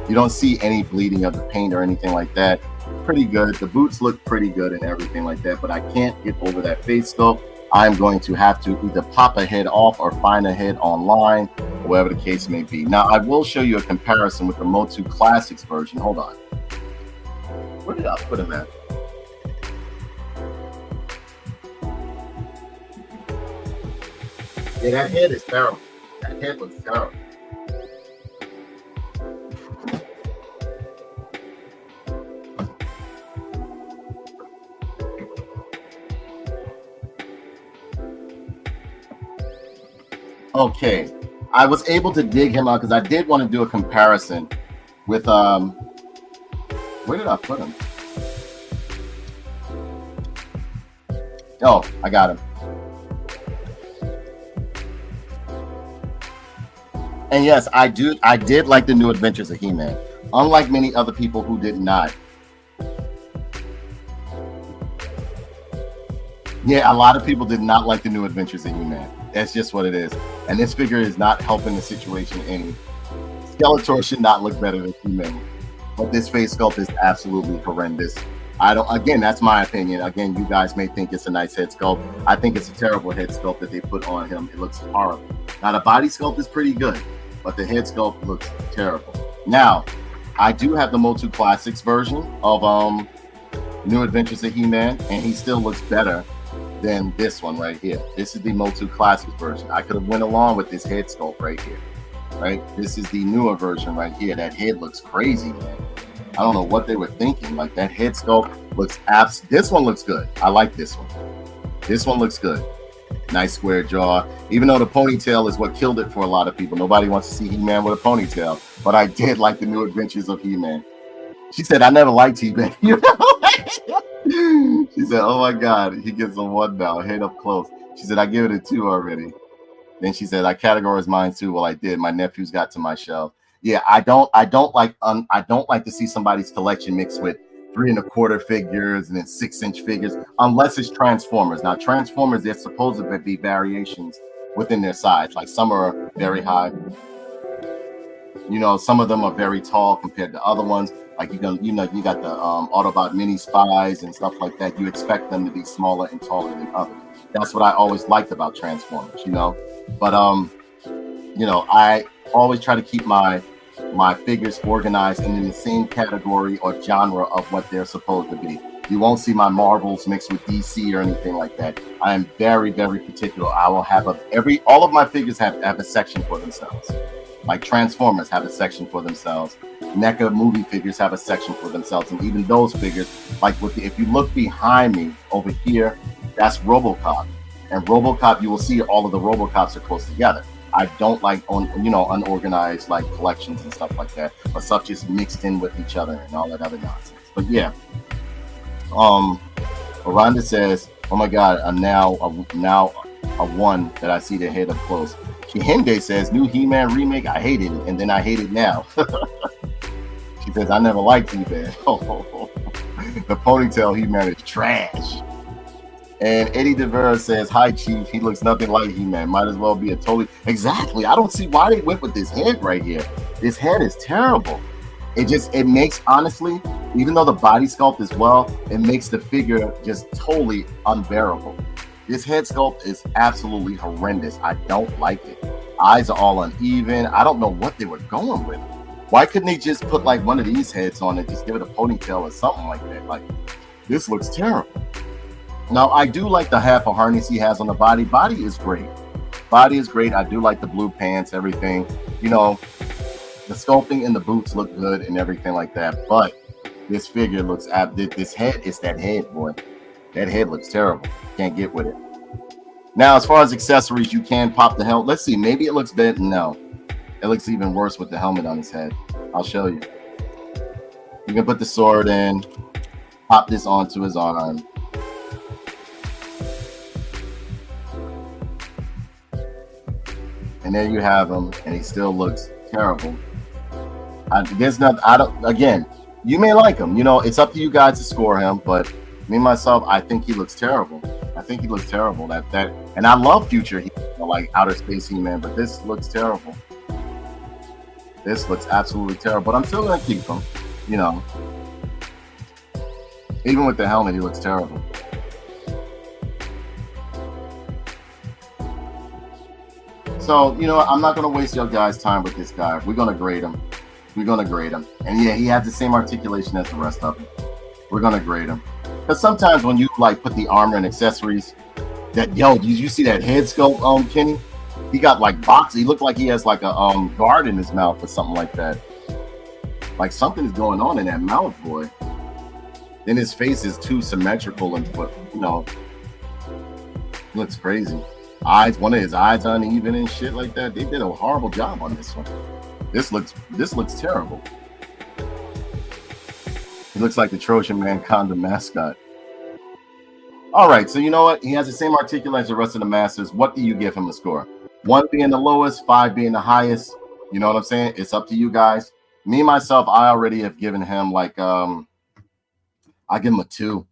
you don't see any bleeding of the paint or anything like that. Pretty good. The boots look pretty good and everything like that, but I can't get over that face sculpt. I'm going to have to either pop a head off or find a head online, whatever the case may be. Now, I will show you a comparison with the MOTU Classics version. Hold on. Where did I put him at? Yeah, that head is terrible. That head looks terrible. Okay, I was able to dig him out because I did want to do a comparison with where did I put him? Oh, I got him. And yes, I did like the New Adventures of He-Man, unlike many other people who did not. Yeah, a lot of people did not like the New Adventures of He-Man. That's just what it is. And this figure is not helping the situation any. Skeletor should not look better than He-Man. But this face sculpt is absolutely horrendous. Again, that's my opinion. Again, you guys may think it's a nice head sculpt. I think it's a terrible head sculpt that they put on him. It looks horrible. Now, the body sculpt is pretty good, but the head sculpt looks terrible. Now, I do have the MOTU Classics version of New Adventures of He-Man, and he still looks better than this one right here. This is the MOTU Classics version. I could have went along with this head sculpt right here, right? This is the newer version right here. That head looks crazy, man. I don't know what they were thinking. Like, that head sculpt looks this one looks good. I like this one. This one looks good. Nice square jaw. Even though the ponytail is what killed it for a lot of people. Nobody wants to see He-Man with a ponytail. But I did like the New Adventures of He-Man. She said, I never liked He-Man. She said, oh my God, he gets a 1 now, head up close. She said, I give it a 2 already. Then she said, I categorized mine too. Well, I did. My nephews got to my shelf. Yeah, I don't like to see somebody's collection mixed with 3 1/4 figures and then 6-inch figures, unless it's Transformers. Now, Transformers, there's supposed to be variations within their size. Like, some are very high. You know, some of them are very tall compared to other ones. Like, you got the Autobot mini spies and stuff like that. You expect them to be smaller and taller than others. That's what I always liked about Transformers, you know. But you know, I always try to keep my figures organized and in the same category or genre of what they're supposed to be. You won't see my Marvels mixed with DC or anything like that. I am very, very particular. I will have all of my figures have a section for themselves. Like, Transformers have a section for themselves. NECA movie figures have a section for themselves. And even those figures, like, if you look behind me over here, that's RoboCop. And RoboCop, you will see all of the RoboCops are close together. I don't like, unorganized, like, collections and stuff like that, or stuff just mixed in with each other and all that other nonsense. But yeah, Rhonda says, oh my God, I'm now a 1 that I see the head up close. Hinde says, new He-Man remake, I hated it, and then I hate it now. She says, I never liked He-Man. The ponytail He-Man is trash. And Eddie DeVera says, hi, Chief. He looks nothing like He-Man. Might as well be a totally... Exactly. I don't see why they went with this head right here. This head is terrible. It makes, honestly, even though the body sculpt is well, it makes the figure just totally unbearable. This head sculpt is absolutely horrendous. I don't like it. Eyes are all uneven. I don't know what they were going with. Why couldn't they just put like one of these heads on and just give it a ponytail or something like that? Like, this looks terrible. Now, I do like the half a harness he has on the body. Body is great. Body is great. I do like the blue pants, everything. You know, the sculpting and the boots look good and everything like that. But this figure looks, this head is that head, boy. That head looks terrible. Can't get with it. Now, as far as accessories, you can pop the helmet. Let's see. Maybe it looks better. No. It looks even worse with the helmet on his head. I'll show you. You can put the sword in. Pop this onto his arm. And there you have him. And he still looks terrible. Again, you may like him. You know, it's up to you guys to score him. But me, myself, I think he looks terrible. I think he looks terrible. And I love future He-Man, like outer space He-Man, but this looks terrible. This looks absolutely terrible. But I'm still gonna keep him. You know, even with the helmet, he looks terrible. So, you know, I'm not gonna waste your guys' time with this guy. We're gonna grade him. We're gonna grade him. And yeah, he has the same articulation as the rest of them. We're gonna grade him. Because sometimes when you like put the armor and accessories, did you see that head sculpt, Kenny? He got like box. He looked like he has like a guard in his mouth or something like that. Like something is going on in that mouth, boy. Then his face is too symmetrical and, you know, looks crazy. One of his eyes uneven and shit like that. They did a horrible job on this one. This looks terrible. He looks like the Trojan Man condom mascot. All right, so you know what? He has the same articulation as the rest of the Masters. What do you give him a score? 1 being the lowest, 5 being the highest. You know what I'm saying? It's up to you guys. Me, myself, I already have given him like, I give him a 2.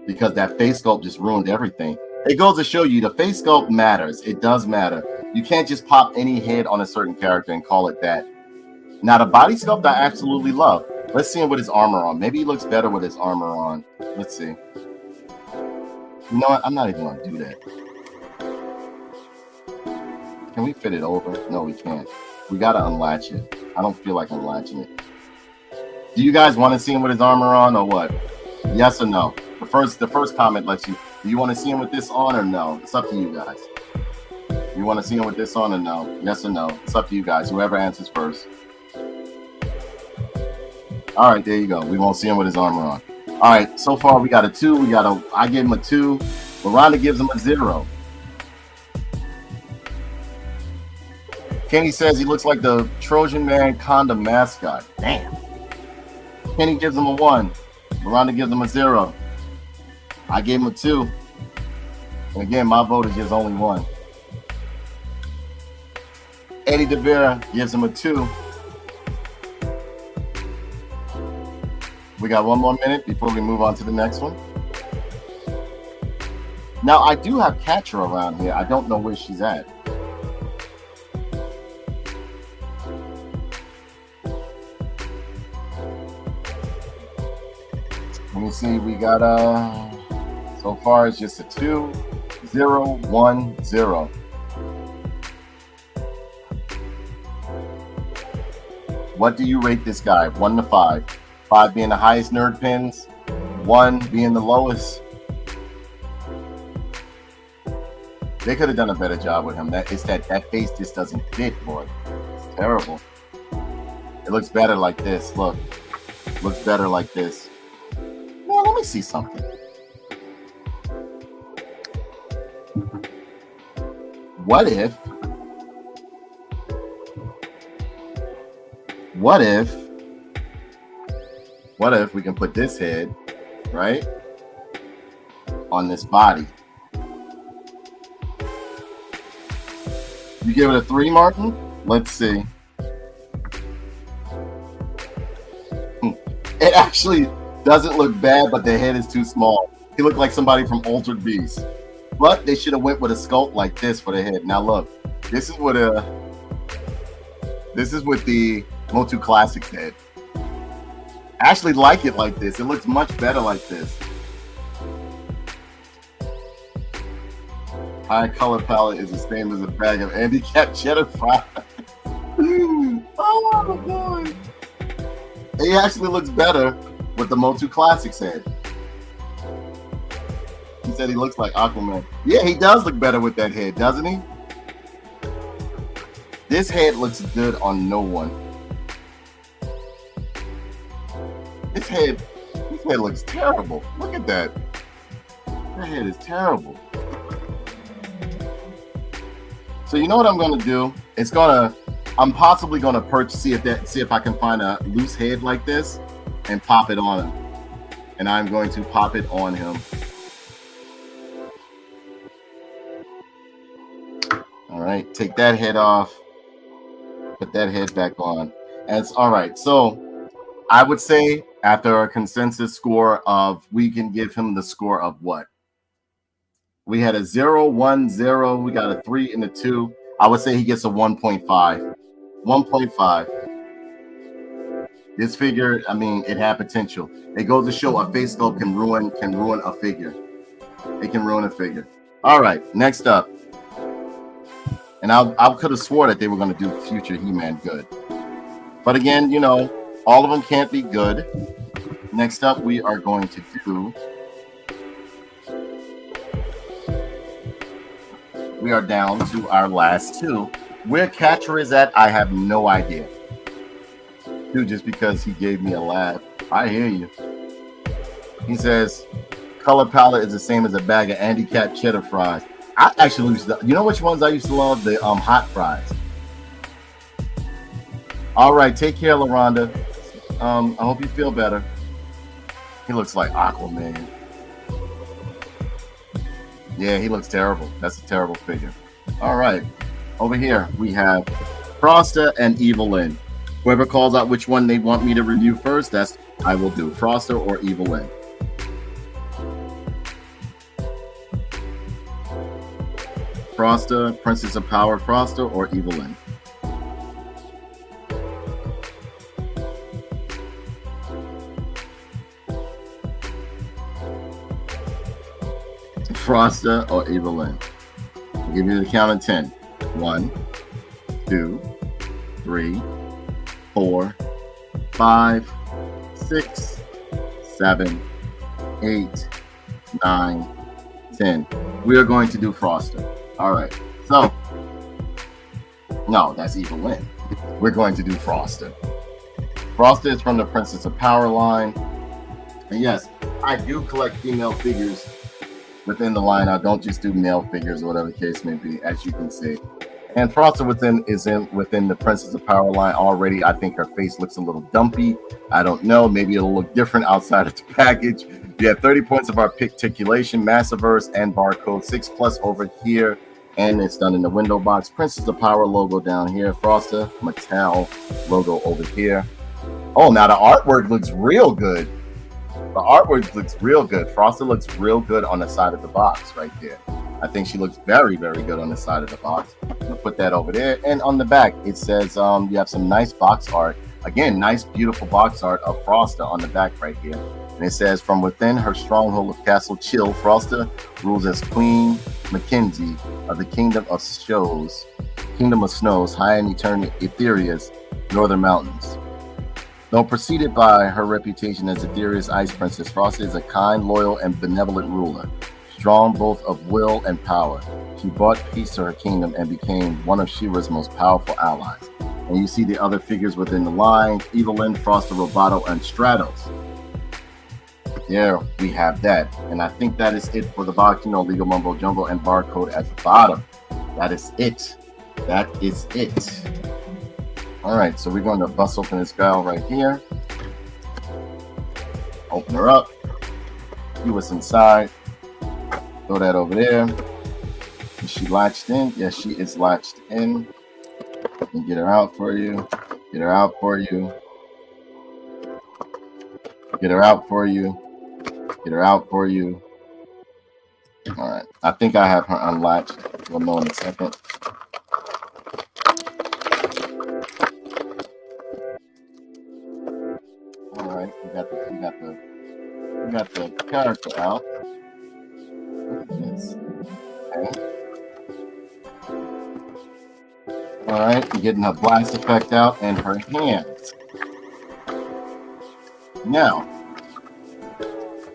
Because that face sculpt just ruined everything. It goes to show you the face sculpt matters. It does matter. You can't just pop any head on a certain character and call it that. Now, the body sculpt I absolutely love. Let's see him with his armor on. Maybe he looks better with his armor on. Let's see. You know what? I'm not even going to do that. Can we fit it over? No, we can't. We got to unlatch it. I don't feel like unlatching it. Do you guys want to see him with his armor on or what? Yes or no? The first comment lets you. Do you want to see him with this on or no? It's up to you guys. You want to see him with this on or no? Yes or no? It's up to you guys. Whoever answers first. All right, there you go. We won't see him with his armor on. All right, so far we got a 2. I gave him a 2. Rhonda gives him a 0. Kenny says he looks like the Trojan Man condom mascot. Damn. Kenny gives him a 1. Rhonda gives him a 0. I gave him a 2. And again, my vote is just only 1. Eddie DeVera gives him a 2. We got 1 more minute before we move on to the next one. Now, I do have Catcher around here. I don't know where she's at. Let me see. We got so far it's just a 2, 0, 1, 0. What do you rate this guy? 1 to 5. 5 being the highest nerd pins, 1 being the lowest. They could have done a better job with him. That face just doesn't fit, boy. It's terrible. It looks better like this. Look. Looks better like this. Well, let me see something. What if we can put this head, right, on this body? You give it a 3, Martin? Let's see. It actually doesn't look bad, but the head is too small. He looked like somebody from Altered Beast. But they should have went with a sculpt like this for the head. Now look, this is with the MOTU Classics head. I actually like it like this. It looks much better like this. High color palette is the same as a bag of handicapped cheddar fries. Oh my god. It actually looks better with the MOTU Classics head. He said he looks like Aquaman. Yeah, he does look better with that head, doesn't he? This head looks good on no one. This head looks terrible. Look at that. That head is terrible. So you know what I'm gonna do? I'm possibly gonna see if I can find a loose head like this and pop it on him. And I'm going to pop it on him. All right, take that head off. Put that head back on. And it's all right. So I would say after a consensus score of, we can give him the score of what? We had a 0, 1, 0. We got a 3 and a 2. I would say he gets a 1.5. 1.5. This figure, I mean, it had potential. It goes to show a face sculpt can ruin a figure. It can ruin a figure. All right, next up. And I could have swore that they were going to do future He-Man good. But again, you know, all of them can't be good. Next up, we are going to do... We are down to our last 2. Where Catcher is at, I have no idea. Dude, just because he gave me a laugh. I hear you. He says, color palette is the same as a bag of handicapped cheddar fries. I actually used to, you know which ones I used to love? The hot fries. All right, take care, LaRonda. I hope you feel better. He looks like Aquaman. Yeah, he looks terrible. That's a terrible figure. All right, over here we have Froster and Evil-Lyn. Whoever calls out which one they want me to review first, that's I will do. Froster or Evil-Lyn. Froster, Princess of Power, Froster, or Evil-Lyn? Froster or Evil-Lyn? I'll give you the count of 10. 1, 2, 3, 4, 5, 6, 7, 8, 9, 10. We are going to do Froster. All right, so no, that's Evil-Lyn. We're going to do Froster. Froster is from the Princess of Power line. And yes, I do collect female figures within the line. I don't just do male figures or whatever the case may be, as you can see. And Froster within the Princess of Power line already. I think her face looks a little dumpy. I don't know. Maybe it'll look different outside of the package. You have 30 points of articulation, Masterverse, and barcode. 6+ over here. And it's done in the window box. Princess of Power logo down here. Froster, Mattel logo over here. Oh, now the artwork looks real good. The artwork looks real good. Froster looks real good on the side of the box right there. I think she looks very, very good on the side of the box. I'm gonna put that over there. And on the back, it says you have some nice box art. Again, nice, beautiful box art of Froster on the back right here. And it says, from within her stronghold of Castle Chill, Froster rules as Queen Mackenzie of the Kingdom of Snows, high and Etherea's northern mountains. Though preceded by her reputation as Etherea's Ice Princess, Froster is a kind, loyal, and benevolent ruler, strong both of will and power. She brought peace to her kingdom and became one of She-Ra's most powerful allies. And you see the other figures within the line: Evil-Lyn, Froster, Roboto, and Stratos. There we have that. And I think that is it for the box. You know, Legal Mumbo Jumbo and barcode at the bottom. That is it. That is it. All right, so we're going to bust open this gal right here. Open her up. See what's inside. Throw that over there. Is she latched in? Yes, she is latched in. Let me get her out for you. Get her out for you. Get her out for you. Get her out for you. All right. I think I have her unlatched. We'll know in a second. All right. We got the character out. Yes. Okay. All right. We're getting her blast effect out and her hands. Now,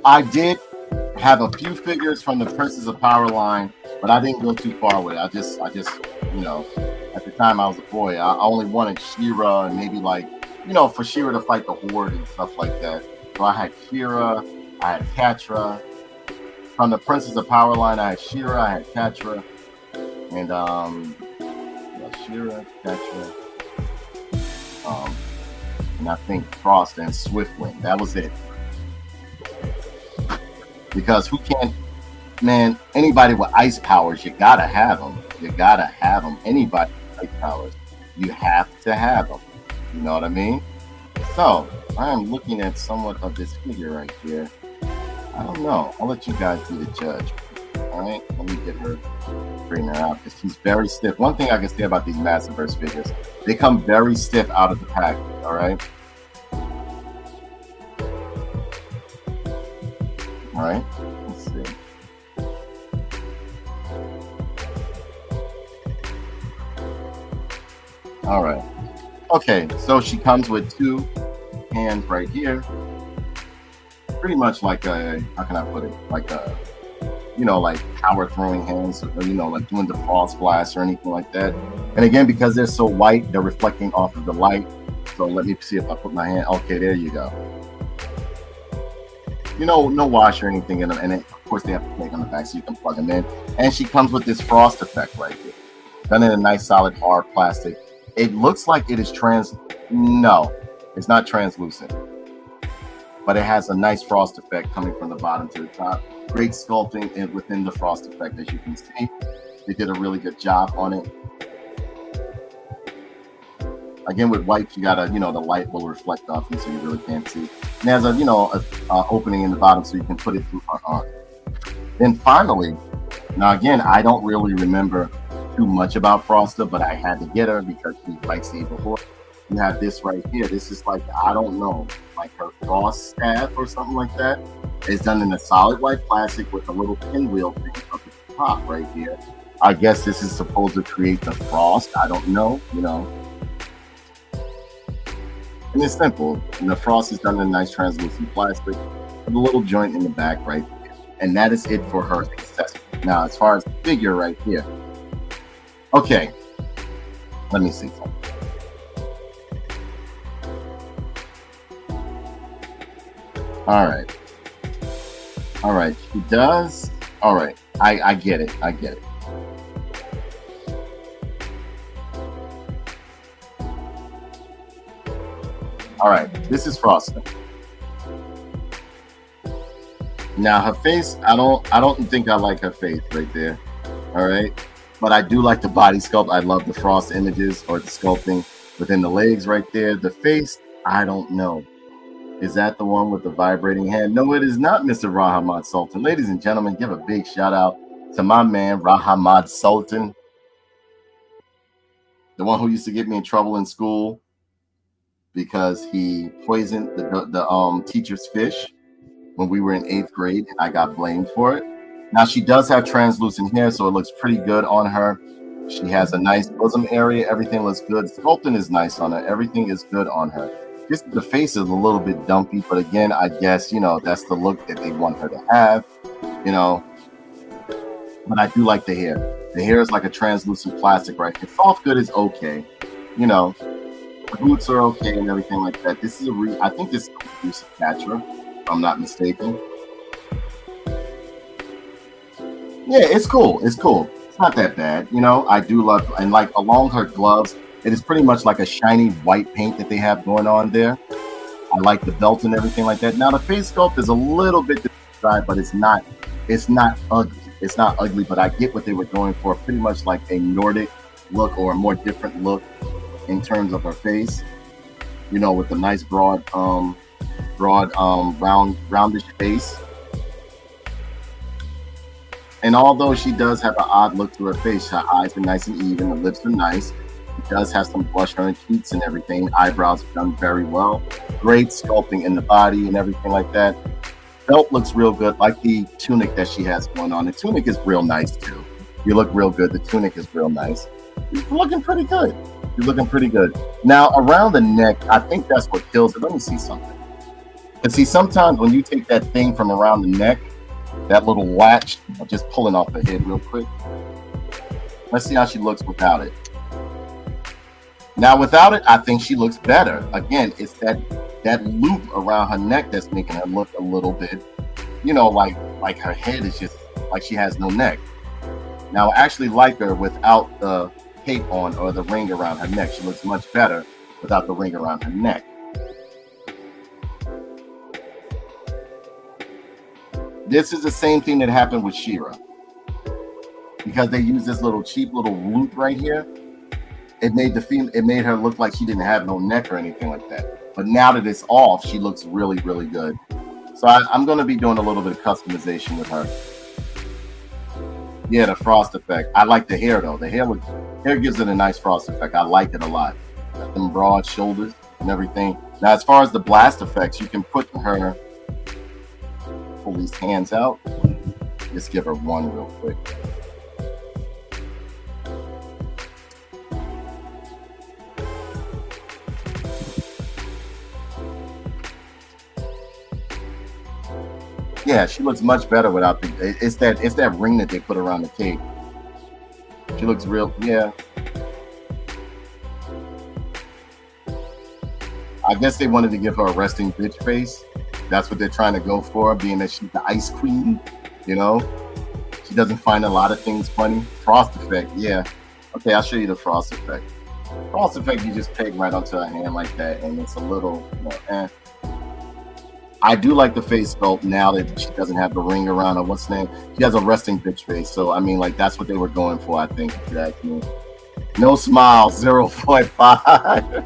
I did have a few figures from the Princess of Power line, but I didn't go too far with it. I just, you know, at the time I was a boy, I only wanted She-Ra and maybe like, for She-Ra to fight the Horde and stuff like that. So I had She-Ra, I had Catra. From the Princess of Power line, I had She-Ra, I had Catra, and She-Ra, Catra, and I think Frost and Swiftwing. That was it. Because who can't, man, anybody with ice powers, you gotta have them. You gotta have them. Anybody with ice powers, you have to have them. You know what I mean? So, I am looking at somewhat of this figure right here. I don't know. I'll let you guys be the judge. All right? Let me get her, bring her out, because she's very stiff. One thing I can say about these Masterverse figures, they come very stiff out of the package, all right? All right, let's see. All right. Okay, so she comes with two hands right here. Pretty much like a, how can I put it? Like a, like power throwing hands, or, like doing the frost blast or anything like that. And again, because they're so white, they're reflecting off of the light. So let me see if I put my hand. Okay, there you go. No wash or anything in them, and of course they have to take on the back so you can plug them in. And she comes with this frost effect right here, done in a nice solid hard plastic. It looks like it is no, it's not translucent, but it has a nice frost effect coming from the bottom to the top. Great sculpting within the frost effect, as you can see. They did a really good job on it. Again, with white, you gotta, the light will reflect off you, so you really can't see. And there's a opening in the bottom so you can put it through her arm. Then finally, now again, I don't really remember too much about Frosta, but I had to get her because she likes the Evil-Lyn. You have this right here. This is like, I don't know, like her frost staff or something like that. It's done in a solid white plastic with a little pinwheel thing up at the top right here. I guess this is supposed to create the frost. I don't know, And it's simple. And the frost is done in a nice translucent plastic with a little joint in the back right here. And that is it for her accessory. Now, as far as the figure right here. Okay. Let me see something. All right. All right. She does. All right. I get it. I get it. All right, this is Frosta. Now her face, I don't think I like her face right there. All right, but I do like the body sculpt. I love the Frost images or the sculpting within the legs right there. The face, I don't know. Is that the one with the vibrating hand? No, it is not, Mr. Rahamad Sultan. Ladies and gentlemen, give a big shout out to my man Rahamad Sultan, the one who used to get me in trouble in school because he poisoned the teacher's fish when we were in 8th grade. I got blamed for it. Now she does have translucent hair, so it looks pretty good on her. She has a nice bosom area. Everything looks good. Sculpting is nice on her. Everything is good on her. Just the face is a little bit dumpy, but again, I guess, that's the look that they want her to have, But I do like the hair. The hair is like a translucent plastic, right? The soft good is okay, The boots are okay and everything like that. This is I think this is a use of Catra, if I'm not mistaken. Yeah, it's cool. It's cool. It's not that bad. I do love, and like along her gloves, it is pretty much like a shiny white paint that they have going on there. I like the belt and everything like that. Now the face sculpt is a little bit desired, but it's not ugly. It's not ugly, but I get what they were going for. Pretty much like a Nordic look or a more different look in terms of her face. You know, with a nice roundish face. And although she does have an odd look to her face, her eyes are nice and even, the lips are nice. She does have some blush on her cheeks and everything. Eyebrows are done very well. Great sculpting in the body and everything like that. Belt looks real good, like the tunic that she has going on. The tunic is real nice too. You look real good. The tunic is real nice. You're looking pretty good. You're looking pretty good. Now, around the neck, I think that's what kills it. Let me see something. And see, sometimes when you take that thing from around the neck, that little latch, I'm just pulling off the head real quick. Let's see how she looks without it. Now, without it, I think she looks better. Again, it's that loop around her neck that's making her look a little bit, you know, like her head is just like she has no neck. Now, I actually like her without the cape on or the ring around her neck. She looks much better without the ring around her neck. This is the same thing that happened with She-Ra. Because they used this little cheap little loop right here, it made her look like she didn't have no neck or anything like that. But now that it's off, she looks really, really good. So I'm going to be doing a little bit of customization with her. Yeah, the frost effect. I like the hair though. The hair gives it a nice frost effect. I like it a lot. Got them broad shoulders and everything. Now, as far as the blast effects, you can put her, pull these hands out. Just give her one real quick. Yeah, she looks much better without it's that ring that they put around the cape. She looks real, yeah. I guess they wanted to give her a resting bitch face. That's what they're trying to go for, being that she's the ice queen, you know? She doesn't find a lot of things funny. Frost effect, yeah. Okay, I'll show you the frost effect. Frost effect, you just peg right onto her hand like that, and it's a little, you know, I do like the face sculpt now that she doesn't have the ring around her. What's the name? She has a resting bitch face. So, I mean, like, that's what they were going for, I think, if you ask me. No smile, 0.5.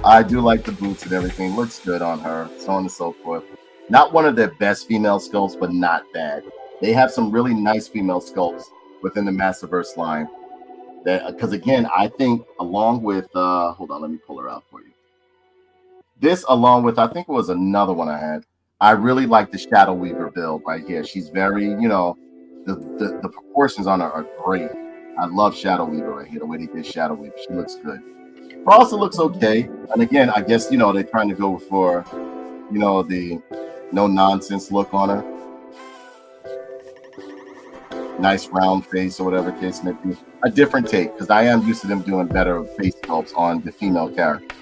I do like the boots and everything. Looks good on her, so on and so forth. Not one of their best female sculpts, but not bad. They have some really nice female sculpts within the Masterverse line. Because, again, I think along with... hold on, let me pull her out for you. This, along with, I think it was another one I had. I really like the Shadow Weaver build right here. She's very, you know, the proportions on her are great. I love Shadow Weaver right here, the way they did Shadow Weaver. She looks good. Frost looks okay. And again, I guess, you know, they're trying to go for, you know, the no-nonsense look on her. Nice round face or whatever case may be. A different take, because I am used to them doing better face sculpts on the female character.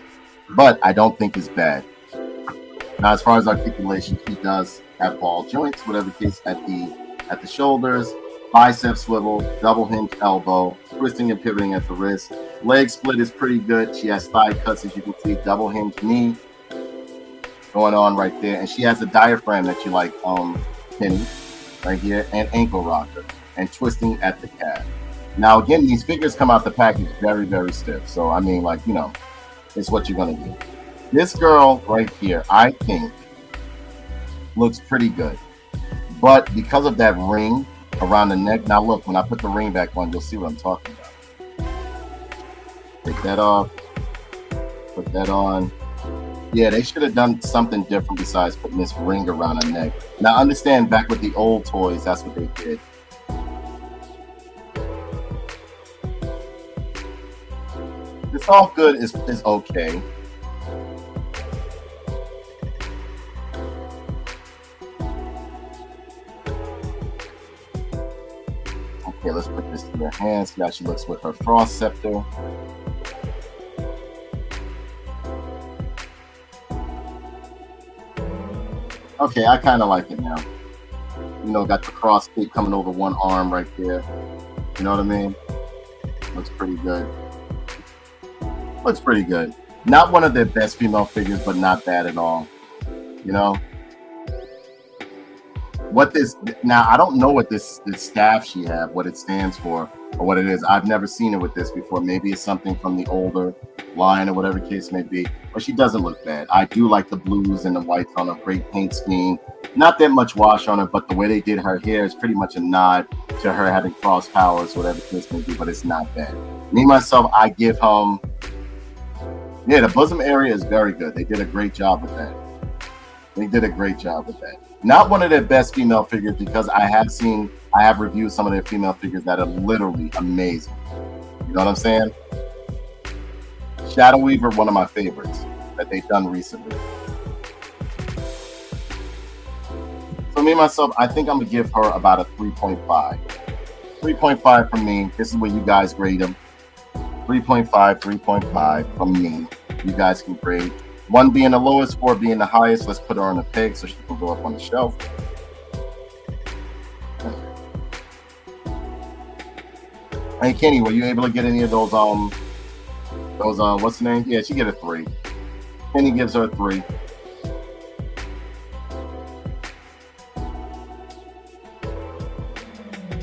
But I don't think it's bad. Now, as far as articulation, she does have ball joints, whatever case, at the shoulders, bicep swivel, double hinge elbow, twisting and pivoting at the wrist. Leg split is pretty good. She has thigh cuts, as you can see, double hinge knee going on right there. And she has a diaphragm that you like, Penny, right here, and ankle rocker, and twisting at the calf. Now, again, these figures come out the package very, very stiff. So, I mean, like, you know, it's what you're going to do. This girl right here, I think, looks pretty good. But because of that ring around the neck, now look, when I put the ring back on, you'll see what I'm talking about. Take that off. Put that on. Yeah, they should have done something different besides putting this ring around her neck. Now, understand, back with the old toys, that's what they did. The soft good is okay. Okay, let's put this in her hands. See how she looks with her frost scepter. Okay, I kind of like it now. You know, got the cross cape coming over one arm right there. You know what I mean? Looks pretty good. Looks pretty good. Not one of their best female figures, but not bad at all. You know? what this now, I don't know what this staff she have, what it stands for, or what it is. I've never seen it with this before. Maybe it's something from the older line or whatever case may be. But she doesn't look bad. I do like the blues and the whites on a great paint scheme. Not that much wash on her, but the way they did her hair is pretty much a nod to her having cross powers, whatever case may be. But it's not bad. Me myself, I give yeah, the bosom area is very good. They did a great job with that. They did a great job with that. Not one of their best female figures, because I have reviewed some of their female figures that are literally amazing. You know what I'm saying? Shadow Weaver, one of my favorites that they've done recently. So me myself, I think I'm gonna give her about a 3.5. 3.5 from me. This is where you guys grade them. 3.5, 3.5 from me. You guys can grade. 1 being the lowest, 4 being the highest. Let's put her on a peg so she can go up on the shelf. Hey Kenny, were you able to get any of those what's the name? Yeah, she get a 3. Kenny gives her a 3.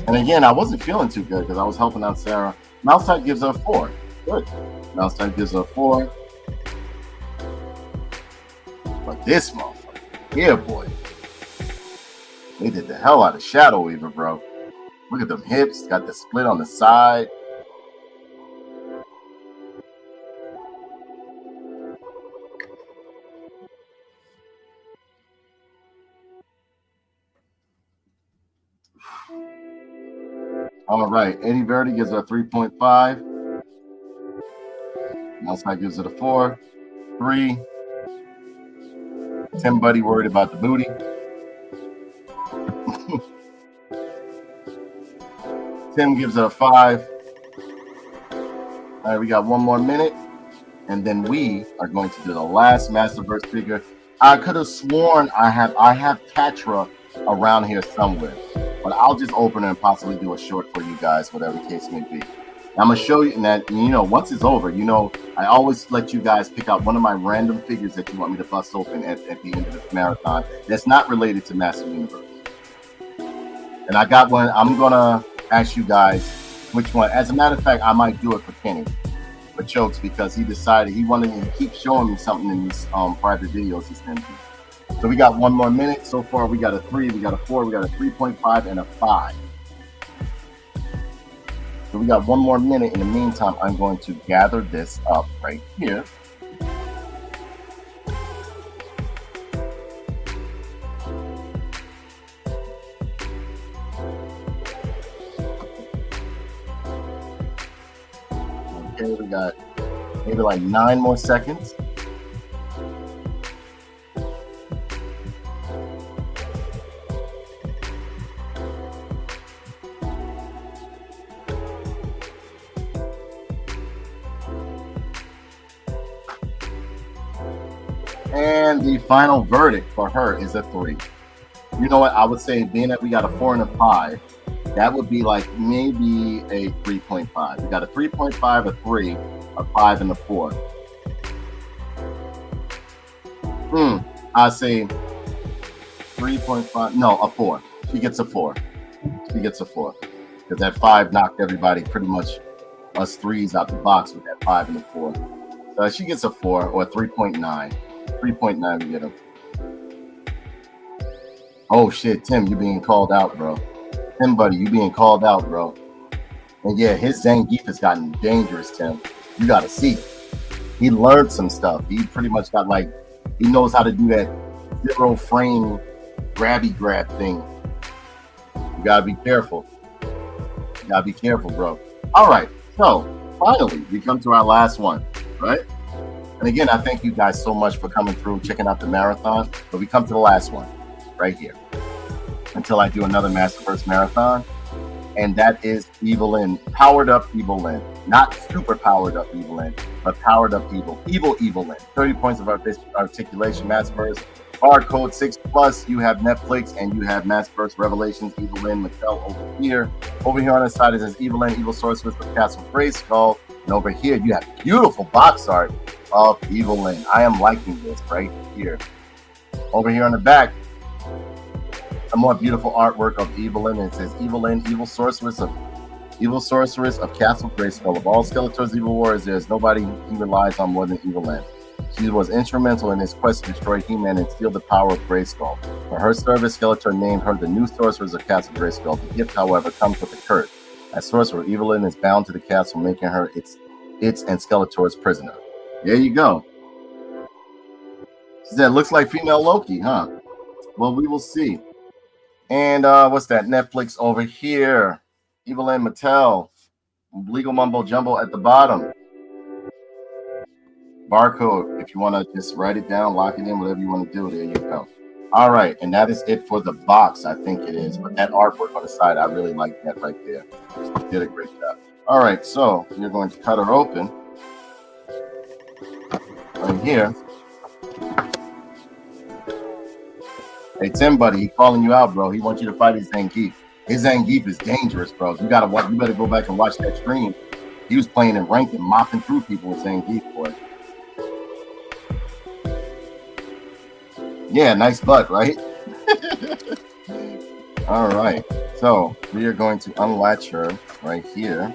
And again, I wasn't feeling too good because I was helping out Sarah. Mousetight gives her a 4. Good. Mousetight gives her a 4. But this motherfucker, yeah, boy. They did the hell out of Shadow Weaver, bro. Look at them hips. Got the split on the side. All right. Eddie Verdi gives her a 3.5. Mousetight gives it a 4. 3. Tim Buddy worried about the booty. Tim gives it a 5. All right, we got 1 more minute, and then we are going to do the last Masterverse figure. I could have sworn I have Catra around here somewhere, but I'll just open her and possibly do a short for you guys, whatever the case may be. I'm gonna show you, and that, you know, once it's over, you know, I always let you guys pick out one of my random figures that you want me to bust open at the end of this marathon that's not related to Master Universe. And I got one. I'm gonna ask you guys which one. As a matter of fact, I might do it for Kenny, for Chokes, because he decided he wanted to keep showing me something in these private videos he's into. So we got 1 more minute. So far, we got a 3, we got a 4, we got a 3.5, and a 5. So we got 1 more minute. In the meantime, I'm going to gather this up right here. Okay, we got maybe like 9 more seconds. And the final verdict for her is a 3. You know what? I would say, being that we got a 4 and a 5, that would be like maybe a 3.5. We got a 3.5, a 3, a 5, and a 4. I say 3.5. No, a 4. She gets a 4. She gets a 4. Because that 5 knocked everybody, pretty much us 3s, out the box with that 5 and the 4. So she gets a 4 or a 3.9. 3.9 we get him. Oh shit, Tim, you being called out, bro. Tim Buddy, you being called out, bro. And yeah, his Zangief has gotten dangerous, Tim. You gotta see. He learned some stuff. He pretty much got like, he knows how to do that 0 frame grabby grab thing. You gotta be careful. You gotta be careful, bro. All right, so finally we come to our last one, right? And again, I thank you guys so much for coming through, checking out the marathon. But we come to the last one right here until I do another Masterverse marathon. And that is Evil-Lyn, powered up Evil-Lyn. Not super powered up Evil-Lyn, but powered up Evil-Lyn. 30 points of articulation, Masterverse. Barcode 6+, you have Netflix, and you have Masterverse Revelations, Evil-Lyn, Mattel over here. Over here on the side, it says Evil-Lyn, Evil Sorceress with Castle Grayskull. And over here, you have beautiful box art of Evil-Lyn. I am liking this right here. Over here on the back, a more beautiful artwork of Evil-Lyn. It says Evil-Lyn, evil sorceress of Castle Grayskull. Of all Skeletor's evil warriors, there is nobody he relies on more than Evil-Lyn. She was instrumental in his quest to destroy He-Man and steal the power of Grayskull. For her service, Skeletor named her the new sorceress of Castle Grayskull. The gift, however, comes with a curse. As sorcerer, Evil-Lyn is bound to the castle, making her its and Skeletor's prisoner. There you go. She said, looks like female Loki, huh? Well, we will see. And what's that? Netflix over here. Evil-Lyn Mattel. Legal mumbo jumbo at the bottom. Barcode. If you want to just write it down, lock it in, whatever you want to do, there you go. All right. And that is it for the box, I think it is. But that artwork on the side, I really like that right there. Did a great job. All right. So you're going to cut her open. Right here. Hey, Tim, buddy, he's calling you out, bro. He wants you to fight his Zangief. His Zangief is dangerous, bro. You better go back and watch that stream. He was playing in ranked and mopping through people with Zangief, boy. Yeah, nice butt, right? All right. So we are going to unlatch her right here.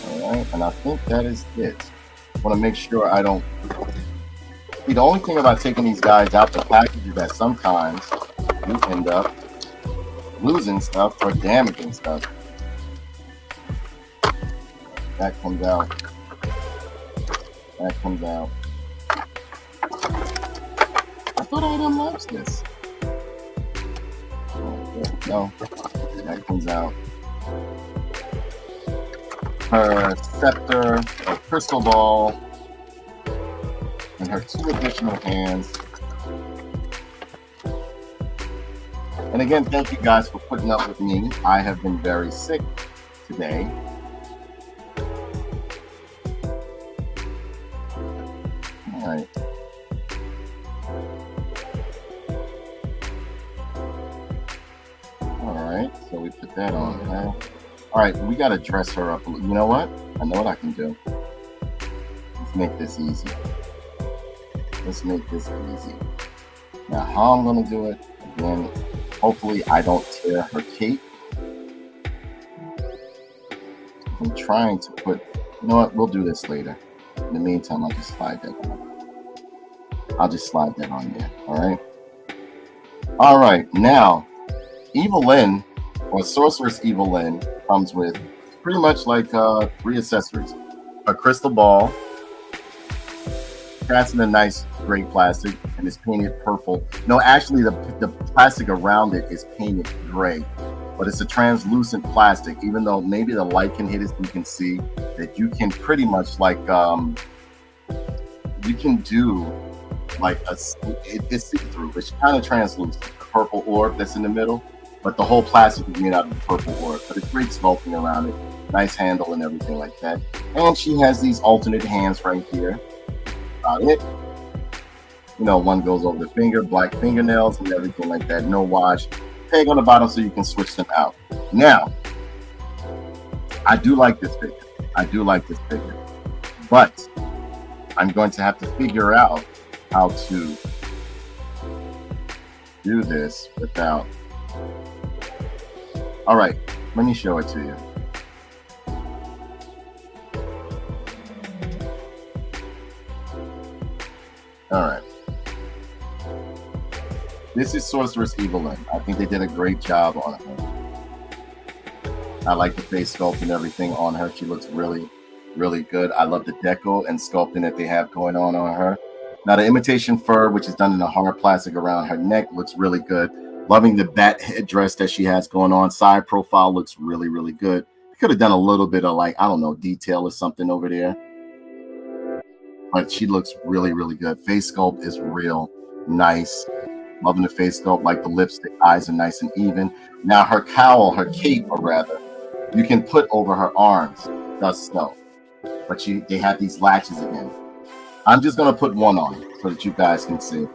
All right, and I think that is it. I want to make sure I don't. See, the only thing about taking these guys out the package is that sometimes you end up losing stuff or damaging stuff. That comes out. That comes out. I thought I had unlatched this. No, that comes out. Her scepter, her crystal ball, and her 2 additional hands. And again, thank you guys for putting up with me. I have been very sick today. All right. All right, so we put that on there. All right, we got to dress her up. You know what? I know what I can do. Let's make this easy. Let's make this easy. Now, how I'm going to do it, again, hopefully I don't tear her cape. I'm trying to put, you know what, we'll do this later. In the meantime, I'll just slide that on. I'll just slide that on there, all right? All right, now, Evil-Lyn, or Sorceress Evil-Lyn, comes with pretty much like 3 accessories. A crystal ball, that's in a nice gray plastic, and it's painted purple. No, actually, the plastic around it is painted gray, but it's a translucent plastic. Even though maybe the light can hit it, you can see that you can pretty much like you can do like it's see-through. It's kind of translucent. The purple orb that's in the middle, but the whole plastic is made out of the purple orb. But it's great sculpting around it, nice handle and everything like that. And she has these alternate hands right here. About it. You know, one goes over the finger, black fingernails and everything like that. No wash. Peg on the bottom so you can switch them out. Now, I do like this figure. I do like this figure. But I'm going to have to figure out how to do this without. All right, let me show it to you. All right. This is Sorceress Evil-Lyn. I think they did a great job on her. I like the face sculpt and everything on her. She looks really, really good. I love the deco and sculpting that they have going on her. Now, the imitation fur, which is done in a hard plastic around her neck, looks really good. Loving the bat headdress that she has going on. Side profile looks really, really good. Could have done a little bit of like, I don't know, detail or something over there. But she looks really, really good. Face sculpt is real nice. Loving the face sculpt, like the lips, the eyes are nice and even. Now her cowl, her cape, or rather, you can put over her arms, does so. But they have these latches again. I'm just gonna put one on so that you guys can see.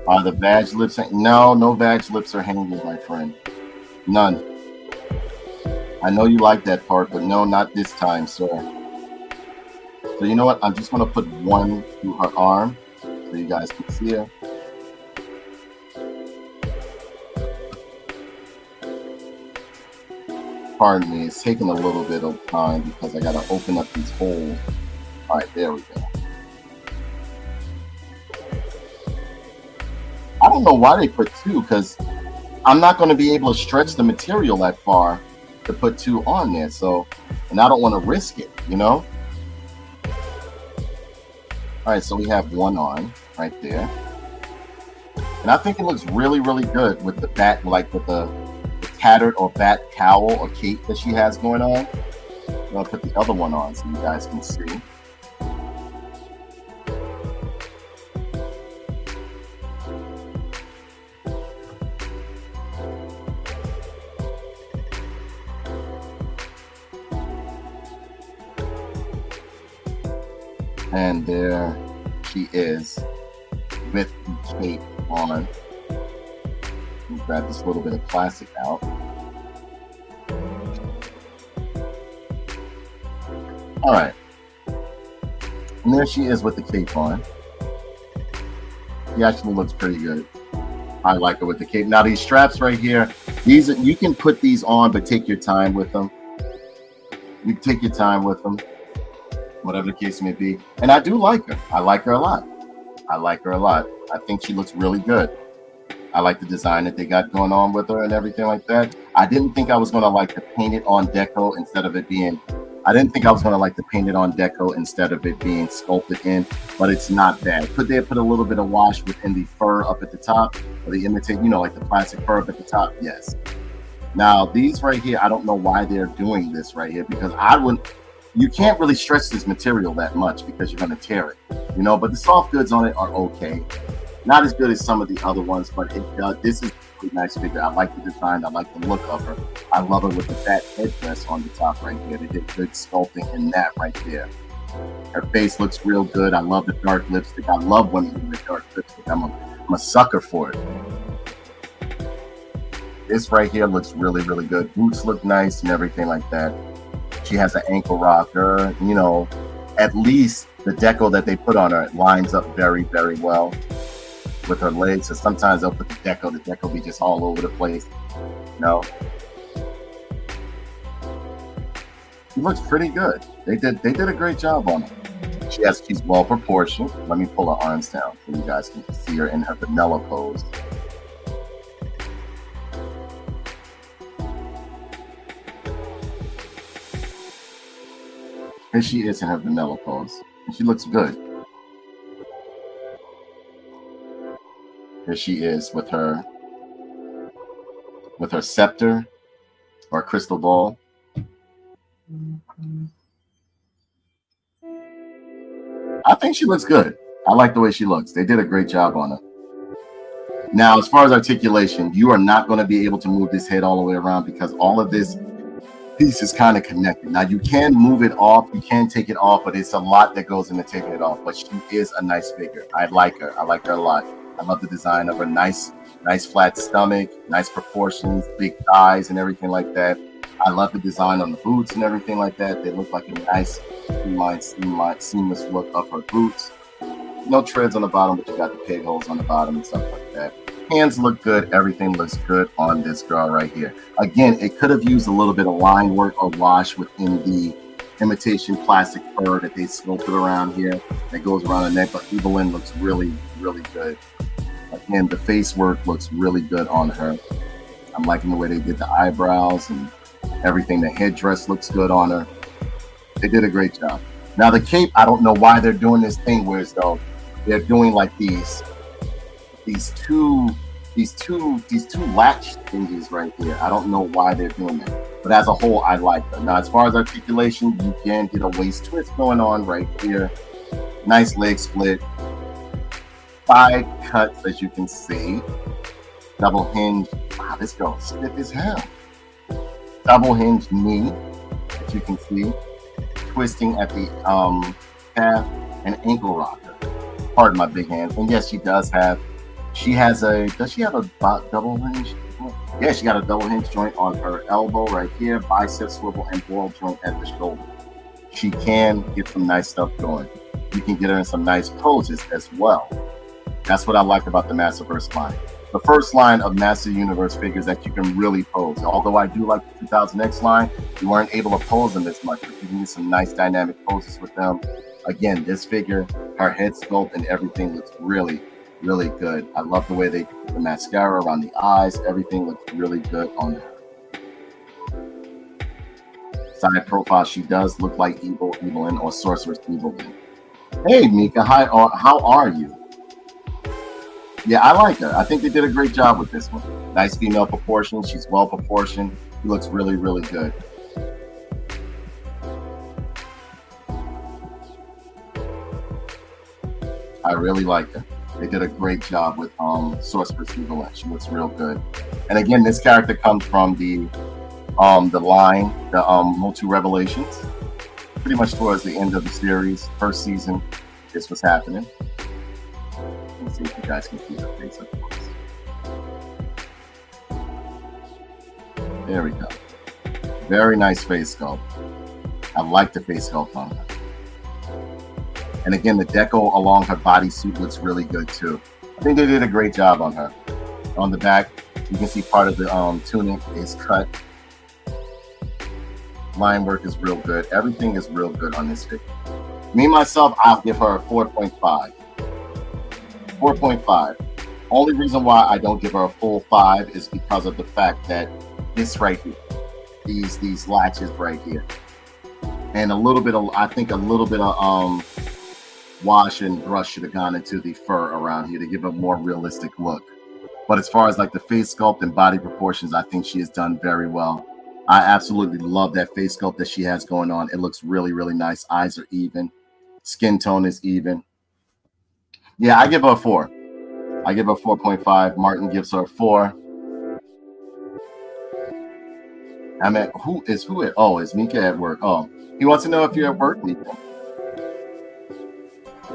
Are the vag lips hanging? No vag lips are hanging, my friend. None. I know you like that part, but no, not this time, sir. So you know what? I'm just going to put one through her arm so you guys can see her. Pardon me, it's taking a little bit of time because I got to open up these holes. All right, there we go. I don't know why they put two, because I'm not going to be able to stretch the material that far to put two on there. So, and I don't want to risk it, you know? All right, so we have one on right there. And I think it looks really, really good with the bat, like with the tattered or bat cowl or cape that she has going on. I'm going to put the other one on so you guys can see. And there she is with the cape on. Grab this little bit of plastic out. All right. And there she is with the cape on. She actually looks pretty good. I like her with the cape. Now these straps right here, these you can put these on, but take your time with them. You can take your time with them, whatever the case may be. And I do like her. I like her a lot. I like her a lot. I think she looks really good. I like the design that they got going on with her and everything like that. I didn't think I was going to like to paint it on deco instead of it being, I didn't think I was going to like to paint it on deco instead of it being sculpted in, but it's not bad. Could they have put a little bit of wash within the fur up at the top, or the imitate, you know, like the plastic fur up at the top? Yes. Now these right here, I don't know why they're doing this right here, because you can't really stretch this material that much because you're going to tear it, you know, but the soft goods on it are okay. Not as good as some of the other ones, but this is a pretty nice figure. I like the design. I like the look of her. I love her with the fat headdress on the top right here. They did good sculpting in that right there. Her face looks real good. I love the dark lipstick. I love women with dark lipstick. I'm a sucker for it. This right here looks really, really good. Boots look nice and everything like that. She has an ankle rocker. You know, at least the deco that they put on her, it lines up very, very well with her legs. So sometimes they'll put the deco be just all over the place. No, she looks pretty good. They did a great job on her. She's well proportioned. Let me pull her arms down so you guys can see her in her vanilla pose. Here she is in her vanilla pose. And she looks good. Here she is with her scepter or crystal ball. I think she looks good. I like the way she looks. They did a great job on her. Now, as far as articulation, you are not going to be able to move this head all the way around because all of this piece is kind of connected. Now, you can move it off. You can take it off, but it's a lot that goes into taking it off. But she is a nice figure. I like her. I like her a lot. I love the design of her. Nice flat stomach, nice proportions, big thighs and everything like that. I love the design on the boots and everything like that. They look like a nice seamless look of her boots. No treads on the bottom, but you got the peg holes on the bottom and stuff like that. Hands look good. Everything looks good on this girl right here. Again, it could have used a little bit of line work or wash within the imitation plastic fur that they sculpted around here that goes around the neck, but Evil-Lyn looks really, really good. Again, the face work looks really good on her. I'm liking the way they did the eyebrows and everything. The headdress looks good on her. They did a great job. Now the cape, I don't know why they're doing this thing where as though they're doing like these two latch thingies right here. I don't know why they're doing that, but as a whole, I like them. Now, as far as articulation, you can get a waist twist going on right here. Nice leg split. Side cuts, as you can see. Double hinge. Wow, this girl's stiff as hell. Double hinge knee, as you can see. Twisting at the calf and ankle rocker. Pardon my big hand. And yes, does she have a double hinge? Yeah, she got a double hinge joint on her elbow right here, bicep swivel and ball joint at the shoulder. she can get some nice stuff going. You can get her in some nice poses as well. That's what I like about the Masterverse line. The first line of Master Universe figures that you can really pose. Although I do like the 2000X line, you weren't able to pose them as much, but you can get some nice dynamic poses with them. Again, this figure, her head sculpt and everything looks really, really good. I love the way they put the mascara around the eyes. Everything looks really good on her. Side profile, she does look like Evil-Lyn or Sorceress Evil-Lyn. Hey, Mika, hi, how are you? Yeah, I like her. I think they did a great job with this one. Nice female proportions. She's well proportioned. She looks really, really good. I really like her. They did a great job with Sorceress Evil-Lyn. She looks real good. And again, this character comes from the line, the MOTU Revelations. Pretty much towards the end of the series, first season, this was happening. Let's see if you guys can see her face up close. There we go. Very nice face sculpt. I like the face sculpt on her. And again, the deco along her bodysuit looks really good too. I think they did a great job on her. On the back, you can see part of the tunic is cut. Line work is real good. Everything is real good on this figure. Me, myself, I'll give her a 4.5. 4.5. Only reason why I don't give her a full 5 is because of the fact that this right here, these latches right here, and a little bit of, I think a little bit of wash and brush should have gone into the fur around here to give a more realistic look. But as far as like the face sculpt and body proportions, I think she has done very well. I absolutely love that face sculpt that she has going on. It looks really, really nice. Eyes are even. Skin tone is even. Yeah, I give her a 4. I give her 4.5. Martin gives her a 4. I'm at, who at? Oh, is Mika at work? Oh, he wants to know if you're at work, Mika.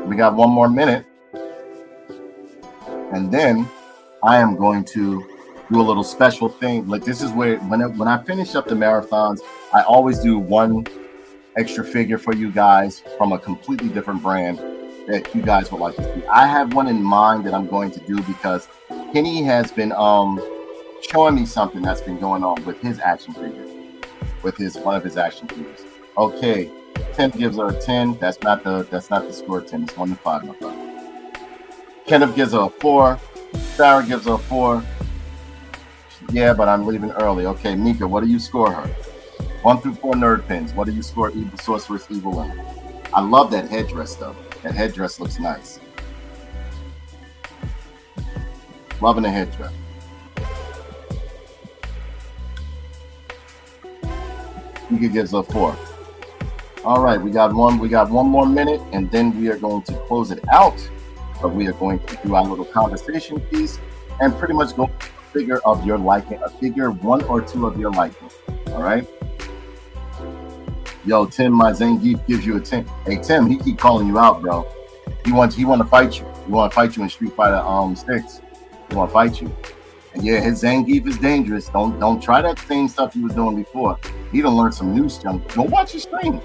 We got 1 more minute. And then I am going to do a little special thing. Like, this is where, when I finish up the marathons, I always do 1 extra figure for you guys from a completely different brand that you guys would like to see. I have one in mind that I'm going to do because Kenny has been showing me something that's been going on with his action figure, with one of his action figures. Okay, Tim gives her a 10. That's not the score 10. It's 1 to 5, my brother. Kenneth gives her a 4. Sarah gives her a 4. Yeah, but I'm leaving early. Okay, Mika, what do you score her? 1 through 4 nerd pins. What do you score Sorceress Evil-Lyn? I love that headdress though. That headdress looks nice. Loving the headdress. Mika gives a 4. All right, we got one more minute, and then we are going to close it out. But we are going to do our little conversation piece and pretty much go figure of your liking, a figure 1 or 2 of your liking. All right. Yo, Tim, my Zangief gives you a 10. Hey, Tim, he keep calling you out, bro. He want to fight you. He want to fight you in Street Fighter 6. He want to fight you. And yeah, his Zangief is dangerous. Don't try that same stuff you was doing before. He done learn some new stuff. Go watch his stream.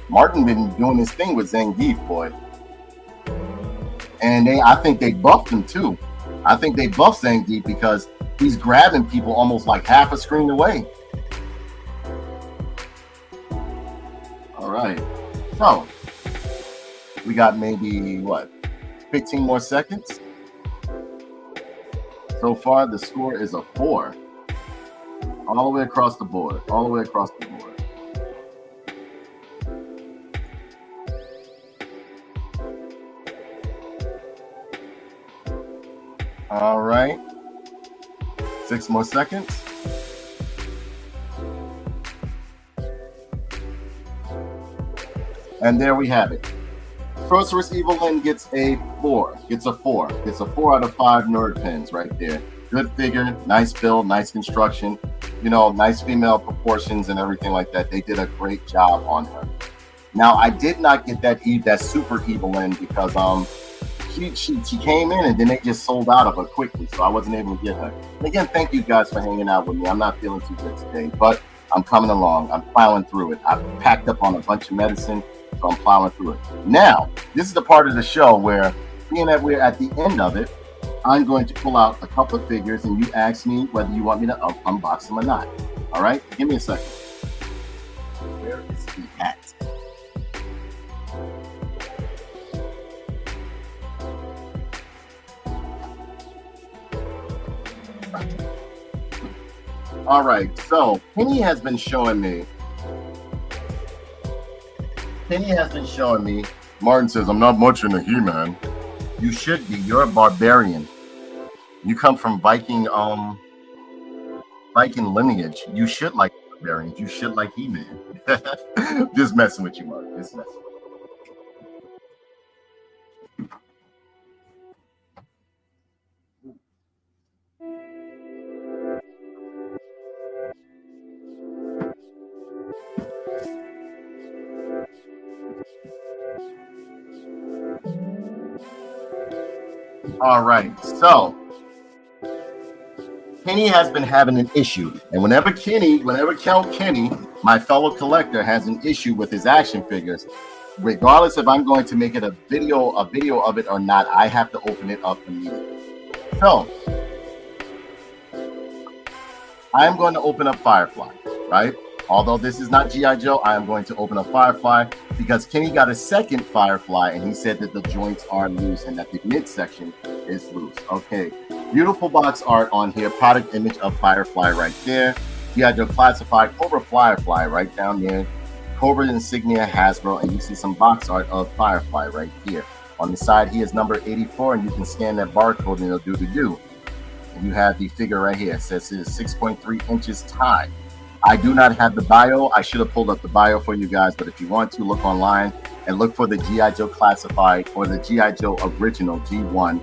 Martin been doing his thing with Zangief, boy. And I think they buffed him too. I think they buffed Zangief because he's grabbing people almost like half a screen away. All right. So we got maybe what, 15 more seconds. So far, the score is a 4. All the way across the board. All the way across the board. All right. 6 more seconds. And there we have it. Sorceress Evil-Lyn gets a 4. Gets a 4. Gets a 4 out of 5 nerd pins right there. Good figure, nice build, nice construction. You know, nice female proportions and everything like that. They did a great job on her. Now, I did not get that super Evil-Lyn because she came in and then they just sold out of her quickly, so I wasn't able to get her. And again, thank you guys for hanging out with me. I'm not feeling too good today, but I'm coming along. I'm plowing through it. I've packed up on a bunch of medicine, so I'm plowing through it. Now, this is the part of the show where, being that we're at the end of it, I'm going to pull out a couple of figures, and you ask me whether you want me to unbox them or not. All right? Give me a second. Where is he at? All right, so Penny has been showing me. Martin says, I'm not much into He-Man. You should be. You're a barbarian. You come from Viking lineage. You should like barbarians. You should like He-Man. Just messing with you, Mark. Just messing with you. All right, so Kenny has been having an issue, and whenever Count Kenny, my fellow collector, has an issue with his action figures, regardless if I'm going to make it a video of it or not, I have to open it up immediately. So I'm going to open up Firefly, right? Although this is not G.I. Joe, I am going to open up Firefly because Kenny got a second Firefly and he said that the joints are loose and that the midsection is loose. Okay, beautiful box art on here. Product image of Firefly right there. G.I. Joe Classified Cobra Firefly right down there. Cobra insignia Hasbro, and you see some box art of Firefly right here. On the side, he is number 84, and you can scan that barcode and it'll do the do. And you have the figure right here. It says it is 6.3 inches high. I do not have the bio. I should have pulled up the bio for you guys, but if you want to, look online and look for the G.I. Joe Classified or the G.I. Joe Original G1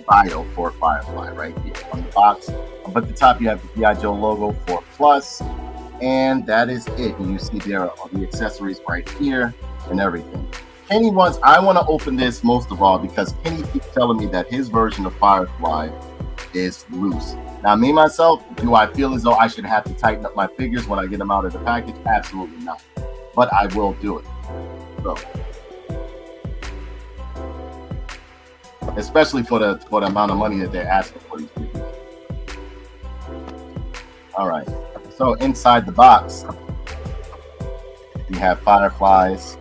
bio for Firefly right here on the box. Up at the top, you have the G.I. Joe logo for Plus, and that is it. And you see there are the accessories right here and everything. Kenny wants, I want to open this most of all because Kenny keeps telling me that his version of Firefly is loose. Now, me, myself, do I feel as though I should have to tighten up my figures when I get them out of the package? Absolutely not. But I will do it. So, especially for the amount of money that they're asking for these figures. All right. So inside the box, we have Firefly's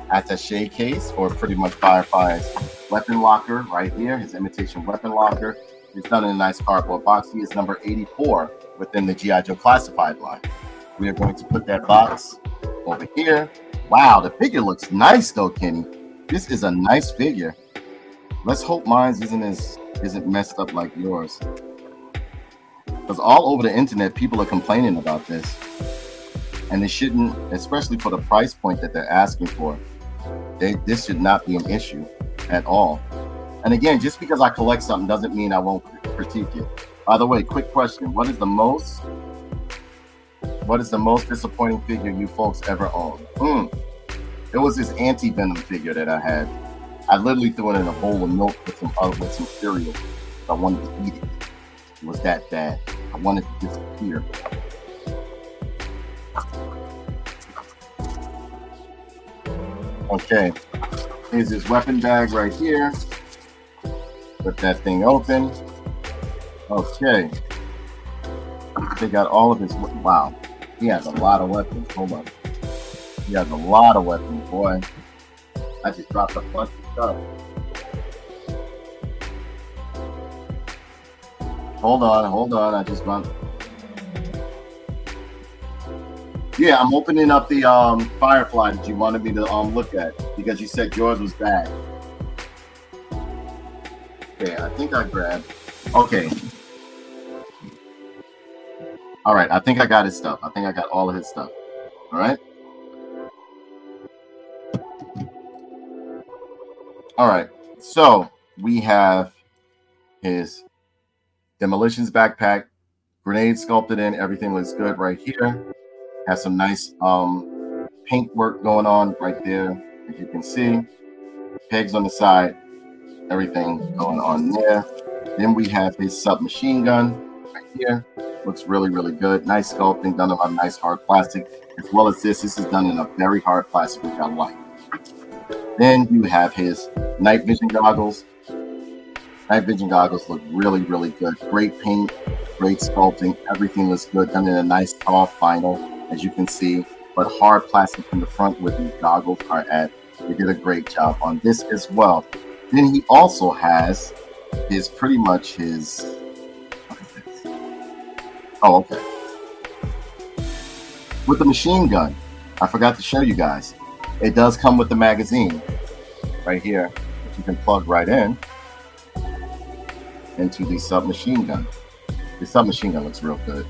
attaché case, or pretty much Firefly's weapon locker right here. His imitation weapon locker. It's done in a nice cardboard box. He is number 84 within the G.I. Joe Classified line. We are going to put that box over here. Wow, the figure looks nice though, Kenny. This is a nice figure. Let's hope mine isn't messed up like yours. Because all over the internet, people are complaining about this. And it shouldn't, especially for the price point that they're asking for. This should not be an issue at all. And again, just because I collect something doesn't mean I won't critique it. By the way, quick question. What is the most disappointing figure you folks ever owned? It was this anti-venom figure that I had. I literally threw it in a bowl of milk with some cereal. I wanted to eat it. It was that bad. I wanted to disappear. Okay. Here's his weapon bag right here. Put that thing open. Okay. They got all of his. Wow. He has a lot of weapons. Hold on. He has a lot of weapons, boy. I just dropped a bunch of stuff. Hold on. I just run. Yeah, I'm opening up the Firefly that you wanted me to look at because you said yours was bad. Okay, I think I grabbed. Okay. All right, I think I got his stuff. I think I got all of his stuff. All right. All right. So we have his Demolitions backpack, grenade sculpted in. Everything looks good right here. Has some nice paint work going on right there, as you can see. Pegs on the side. Everything going on there. Then we have his submachine gun right here. Looks really, really good. Nice sculpting, done on nice hard plastic, as well as this. This is done in a very hard plastic, which I like. Then you have his night vision goggles. Night vision goggles look really, really good. Great paint, great sculpting. Everything looks good. Done in a nice soft vinyl, as you can see, but hard plastic in the front where these goggles are at. They did a great job on this as well. Then he also has his pretty much his. What is this? Oh, okay. With the machine gun, I forgot to show you guys. It does come with the magazine right here, which you can plug right in into the submachine gun. The submachine gun looks real good.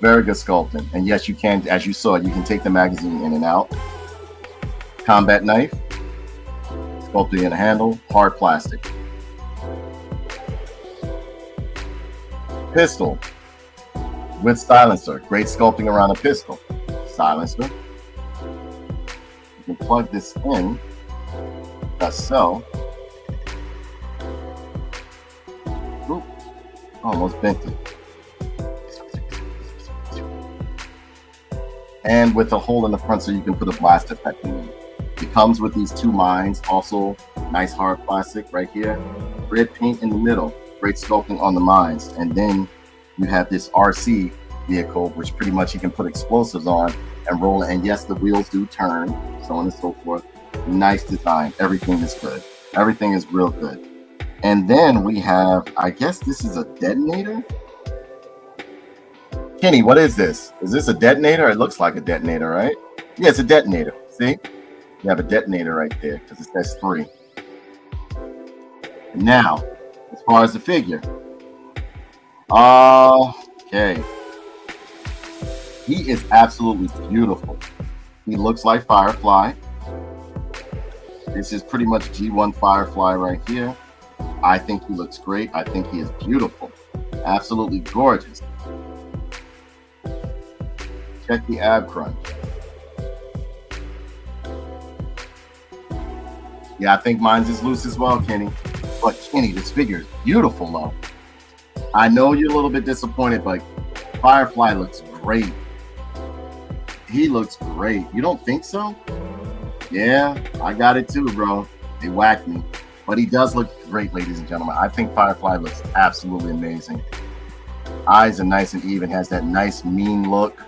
Very good sculpting. And yes, you can, as you saw, you can take the magazine in and out. Combat knife, sculpting in the handle, hard plastic. Pistol with silencer. Great sculpting around a pistol. Silencer. You can plug this in, just so. Oop, almost bent it. And with a hole in the front so you can put a blast effect in it. It comes with these two mines, also nice hard plastic right here. Red paint in the middle, great sculpting on the mines. And then you have this RC vehicle, which pretty much you can put explosives on and roll it. And yes, the wheels do turn, so on and so forth. Nice design. Everything is good. Everything is real good. And then we have, I guess this is a detonator. Kenny, what is this? Is this a detonator? It looks like a detonator, right? Yeah, it's a detonator. See? You have a detonator right there because it says 3. Now, as far as the figure. Okay. He is absolutely beautiful. He looks like Firefly. This is pretty much G1 Firefly right here. I think he looks great. I think he is beautiful. Absolutely gorgeous. Check the ab crunch. Yeah, I think mine's is loose as well, Kenny. But Kenny, this figure is beautiful, though. I know you're a little bit disappointed, but Firefly looks great. He looks great. You don't think so? Yeah, I got it too, bro. They whacked me. But he does look great, ladies and gentlemen. I think Firefly looks absolutely amazing. Eyes are nice and even. Has that nice mean look.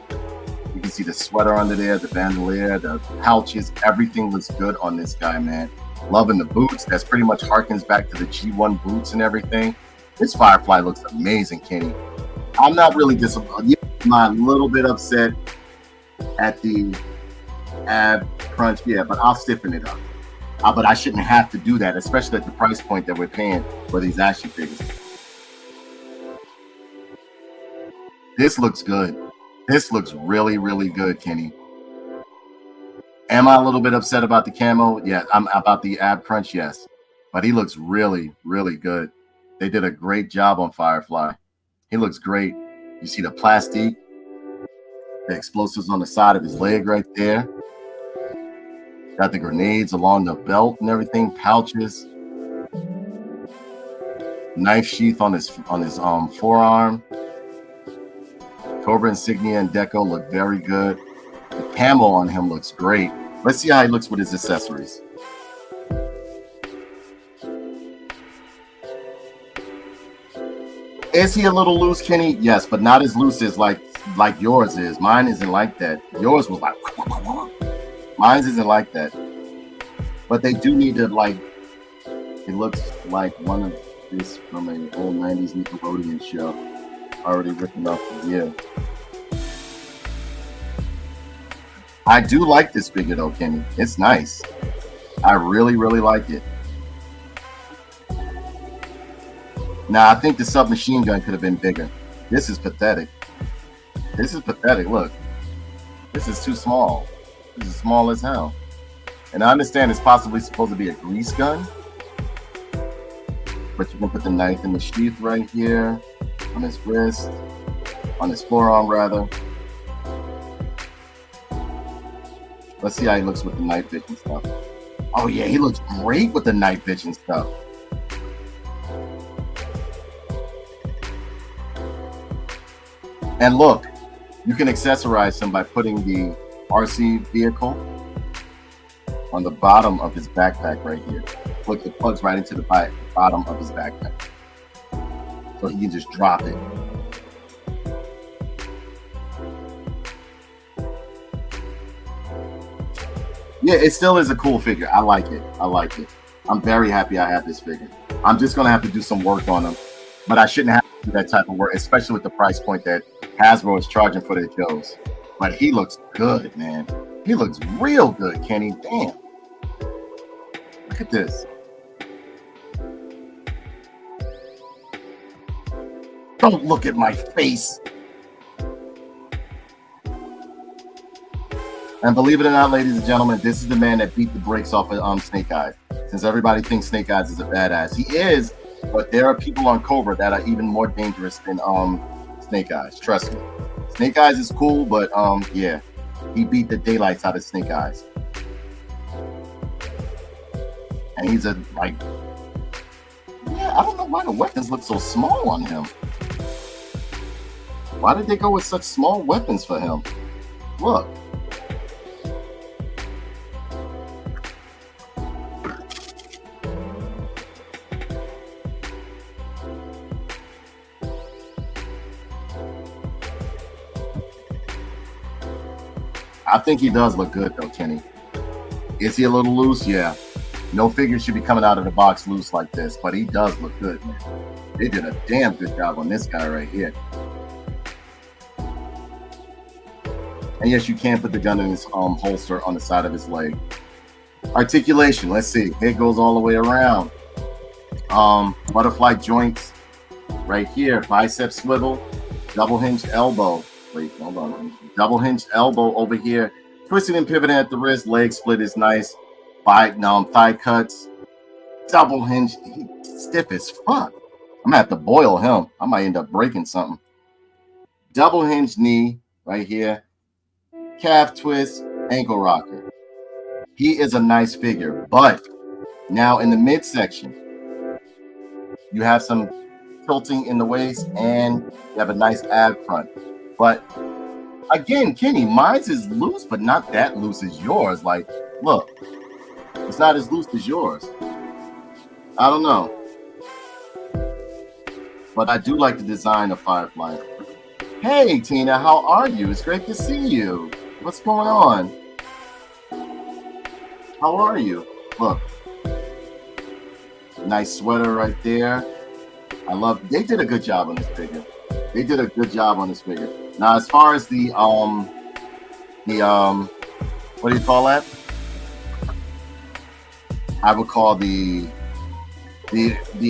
You can see the sweater under there, the bandolier, the pouches. Everything looks good on this guy, man. Loving the boots. That's pretty much harkens back to the G1 boots and everything. This Firefly looks amazing, Kenny. I'm not really disappointed. I'm a little bit upset at the ab crunch, yeah, but I'll stiffen it up. But I shouldn't have to do that, especially at the price point that we're paying for these action figures. This looks good. This looks really, really good, Kenny. Am I a little bit upset about the camo? Yeah, I'm about the ab crunch, yes. But he looks really, really good. They did a great job on Firefly. He looks great. You see the plastic, the explosives on the side of his leg right there. Got the grenades along the belt and everything, pouches. Knife sheath on his forearm. Cobra insignia and deco look very good. The camo on him looks great. Let's see how he looks with his accessories. Is he a little loose, Kenny? Yes, but not as loose as like yours is. Mine isn't like that. Yours was like, mine isn't like that. But they do need to like, it looks like one of this from an old 90s Nickelodeon show. Already written off the year. I do like this figure though, Kenny. It's nice. I really, really like it. Now, I think the submachine gun could have been bigger. This is pathetic. This is pathetic. Look, this is too small. This is small as hell. And I understand it's possibly supposed to be a grease gun, but you can put the knife in the sheath right here, on his wrist, on his forearm rather. Let's see how he looks with the night vision stuff. Oh yeah, he looks great with the night vision stuff. And look, you can accessorize him by putting the RC vehicle on the bottom of his backpack right here. Look, it plugs right into the bottom of his backpack. So he can just drop it. Yeah, it still is a cool figure. I like it. I like it. I'm very happy I have this figure. I'm just going to have to do some work on him. But I shouldn't have to do that type of work, especially with the price point that Hasbro is charging for their Joes. But he looks good, man. He looks real good, Kenny. Damn. Look at this. Don't look at my face. And believe it or not, ladies and gentlemen, this is the man that beat the brakes off of Snake Eyes. Since everybody thinks Snake Eyes is a badass, he is. But there are people on Cobra that are even more dangerous than Snake Eyes. Trust me. Snake Eyes is cool, but yeah, he beat the daylights out of Snake Eyes. And he's a like, yeah, I don't know why the weapons look so small on him. Why did they go with such small weapons for him? Look. I think he does look good though, Kenny. Is he a little loose? Yeah. No figure should be coming out of the box loose like this, but he does look good, man. They did a damn good job on this guy right here. And yes, you can put the gun in his holster on the side of his leg. Articulation, let's see. It goes all the way around. Butterfly joints right here. Bicep swivel, double hinged elbow. Wait, hold on. Double hinged elbow over here. Twisting and pivoting at the wrist. Leg split is nice. Thigh cuts. Double hinged. He's stiff as fuck. I'm gonna have to boil him. I might end up breaking something. Double hinged knee right here. Calf twist. Ankle rocker. He is a nice figure, but now in the midsection, you have some tilting in the waist and you have a nice ab front. But again, Kenny, mine's is loose, but not that loose as yours. Like, look, it's not as loose as yours. I don't know. But I do like the design of Firefly. Hey, Tina, how are you? It's great to see you. What's going on? How are you? Look. Nice sweater right there. They did a good job on this figure. They did a good job on this figure. Now, as far as the what do you call that? I would call the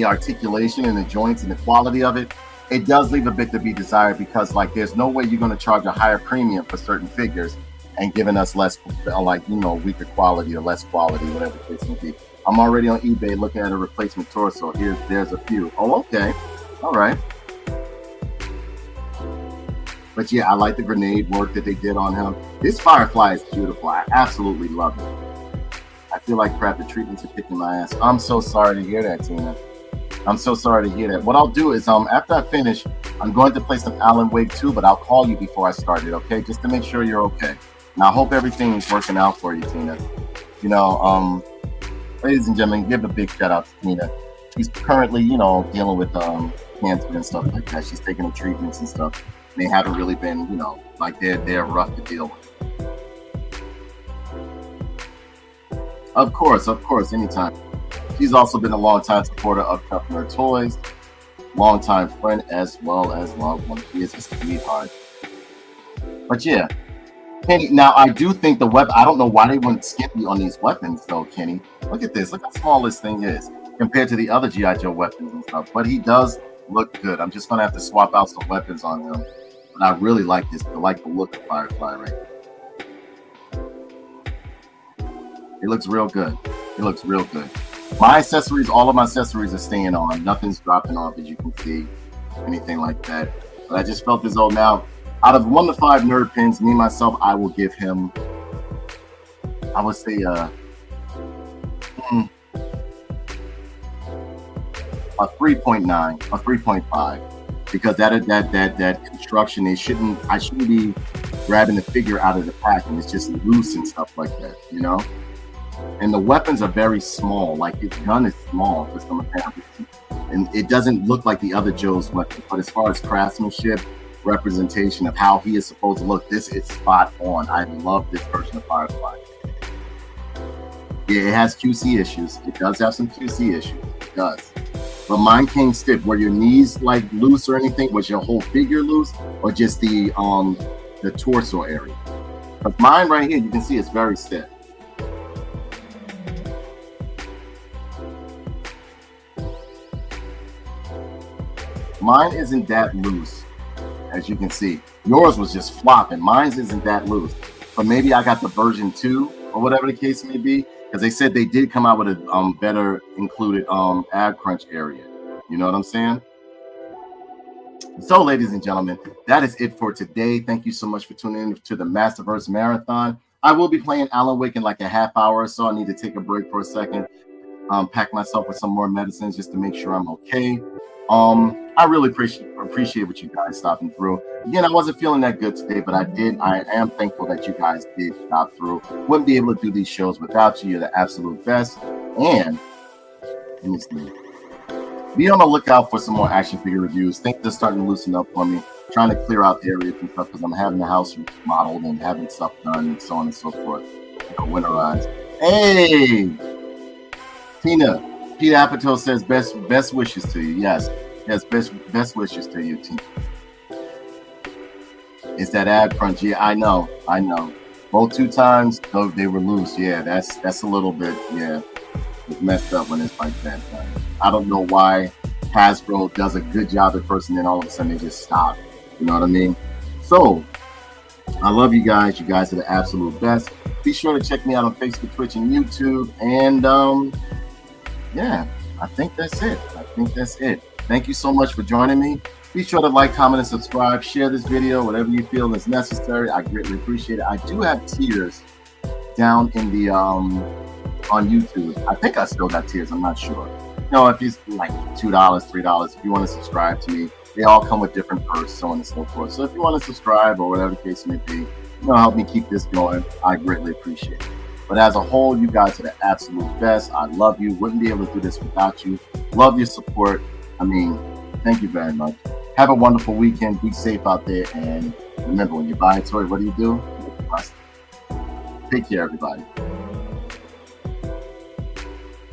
articulation and the joints and the quality of it. It does leave a bit to be desired because, like, there's no way you're going to charge a higher premium for certain figures and giving us less, like, you know, weaker quality or less quality, whatever the case may be. I'm already on eBay looking at a replacement torso. There's a few. Oh, okay. All right. But yeah, I like the grenade work that they did on him. This Firefly is beautiful. I absolutely love it. I feel like crap. The treatments are kicking my ass. I'm so sorry to hear that, Tina. I'm so sorry to hear that. What I'll do is, after I finish, I'm going to play some Alan Wake 2, but I'll call you before I start it, okay? Just to make sure you're okay. Now, I hope everything is working out for you, Tina. You know, ladies and gentlemen, give a big shout out to Tina. She's currently, you know, dealing with cancer and stuff like that. She's taking the treatments and stuff. They haven't really been, you know, like they're rough to deal with. Of course, anytime. She's also been a long-time supporter of Tough Nerd Toys, long-time friend as well as loved one. She is a sweetheart. But yeah, Kenny, now I do think the weapon, I don't know why they went skimpy on these weapons though, Kenny. Look at this. Look how small this thing is compared to the other G.I. Joe weapons and stuff. But he does look good. I'm just going to have to swap out some weapons on him. But I really like this. I like the look of Firefly right here. It looks real good. It looks real good. My accessories, all of my accessories are staying on. Nothing's dropping off, as you can see, anything like that. But I just felt as though now, out of 1 to 5 nerd pins, me myself, I will give him, I would say, a 3.9, a 3.5. because that construction, I shouldn't be grabbing the figure out of the pack and it's just loose and stuff like that, you know. And the weapons are very small. Like his gun is small for some apparent reason, and it doesn't look like the other Joe's weapons. But as far as craftsmanship, representation of how he is supposed to look, this is spot on. I love this version of Firefly. Yeah, it has QC issues. It does have some QC issues. It does. But mine came stiff. Were your knees like loose or anything? Was your whole figure loose, or just the torso area? But mine right here, you can see it's very stiff. Mine isn't that loose, as you can see. Yours was just flopping. Mine isn't that loose. But maybe I got the version 2 or whatever the case may be, because they said they did come out with a better included ad crunch area. You know what I'm saying? So, ladies and gentlemen, that is it for today. Thank you so much for tuning in to the Masterverse Marathon. I will be playing Alan Wake in like a half hour or so. I need to take a break for a second, pack myself with some more medicines just to make sure I'm okay. I really appreciate what you guys stopping through. Again, I wasn't feeling that good today, but I am thankful that you guys did stop through. Wouldn't be able to do these shows without you. You're the absolute best. And let me see. Be on the lookout for some more action figure reviews. Things are starting to loosen up for me. Trying to clear out areas and stuff because I'm having the house modeled and having stuff done and so on and so forth. Winterized. Hey, Tina. Peter Apatow says best wishes to you. Yes, best wishes to you, Tina. It's that ad crunch. Yeah, I know. Both 2 times, though they were loose. Yeah, that's a little bit. Yeah, it's messed up when it's like that. I don't know why Hasbro does a good job at first and then all of a sudden they just stop. You know what I mean? So I love you guys. You guys are the absolute best. Be sure to check me out on Facebook, Twitch, and YouTube. And yeah, I think that's it. Thank you so much for joining me. Be sure to like, comment, and subscribe. Share this video, whatever you feel is necessary. I greatly appreciate it. I do have tiers down in the on YouTube. I think I still got tiers. I'm not sure. No, if it's like $2, $3, if you want to subscribe to me, they all come with different perks, so on and so forth. So if you want to subscribe or whatever the case may be, help me keep this going. I greatly appreciate it. But as a whole, you guys are the absolute best. I love you. Wouldn't be able to do this without you. Love your support. I mean, thank you very much. Have a wonderful weekend. Be safe out there. And remember, when you buy a toy, what do? Take care, everybody.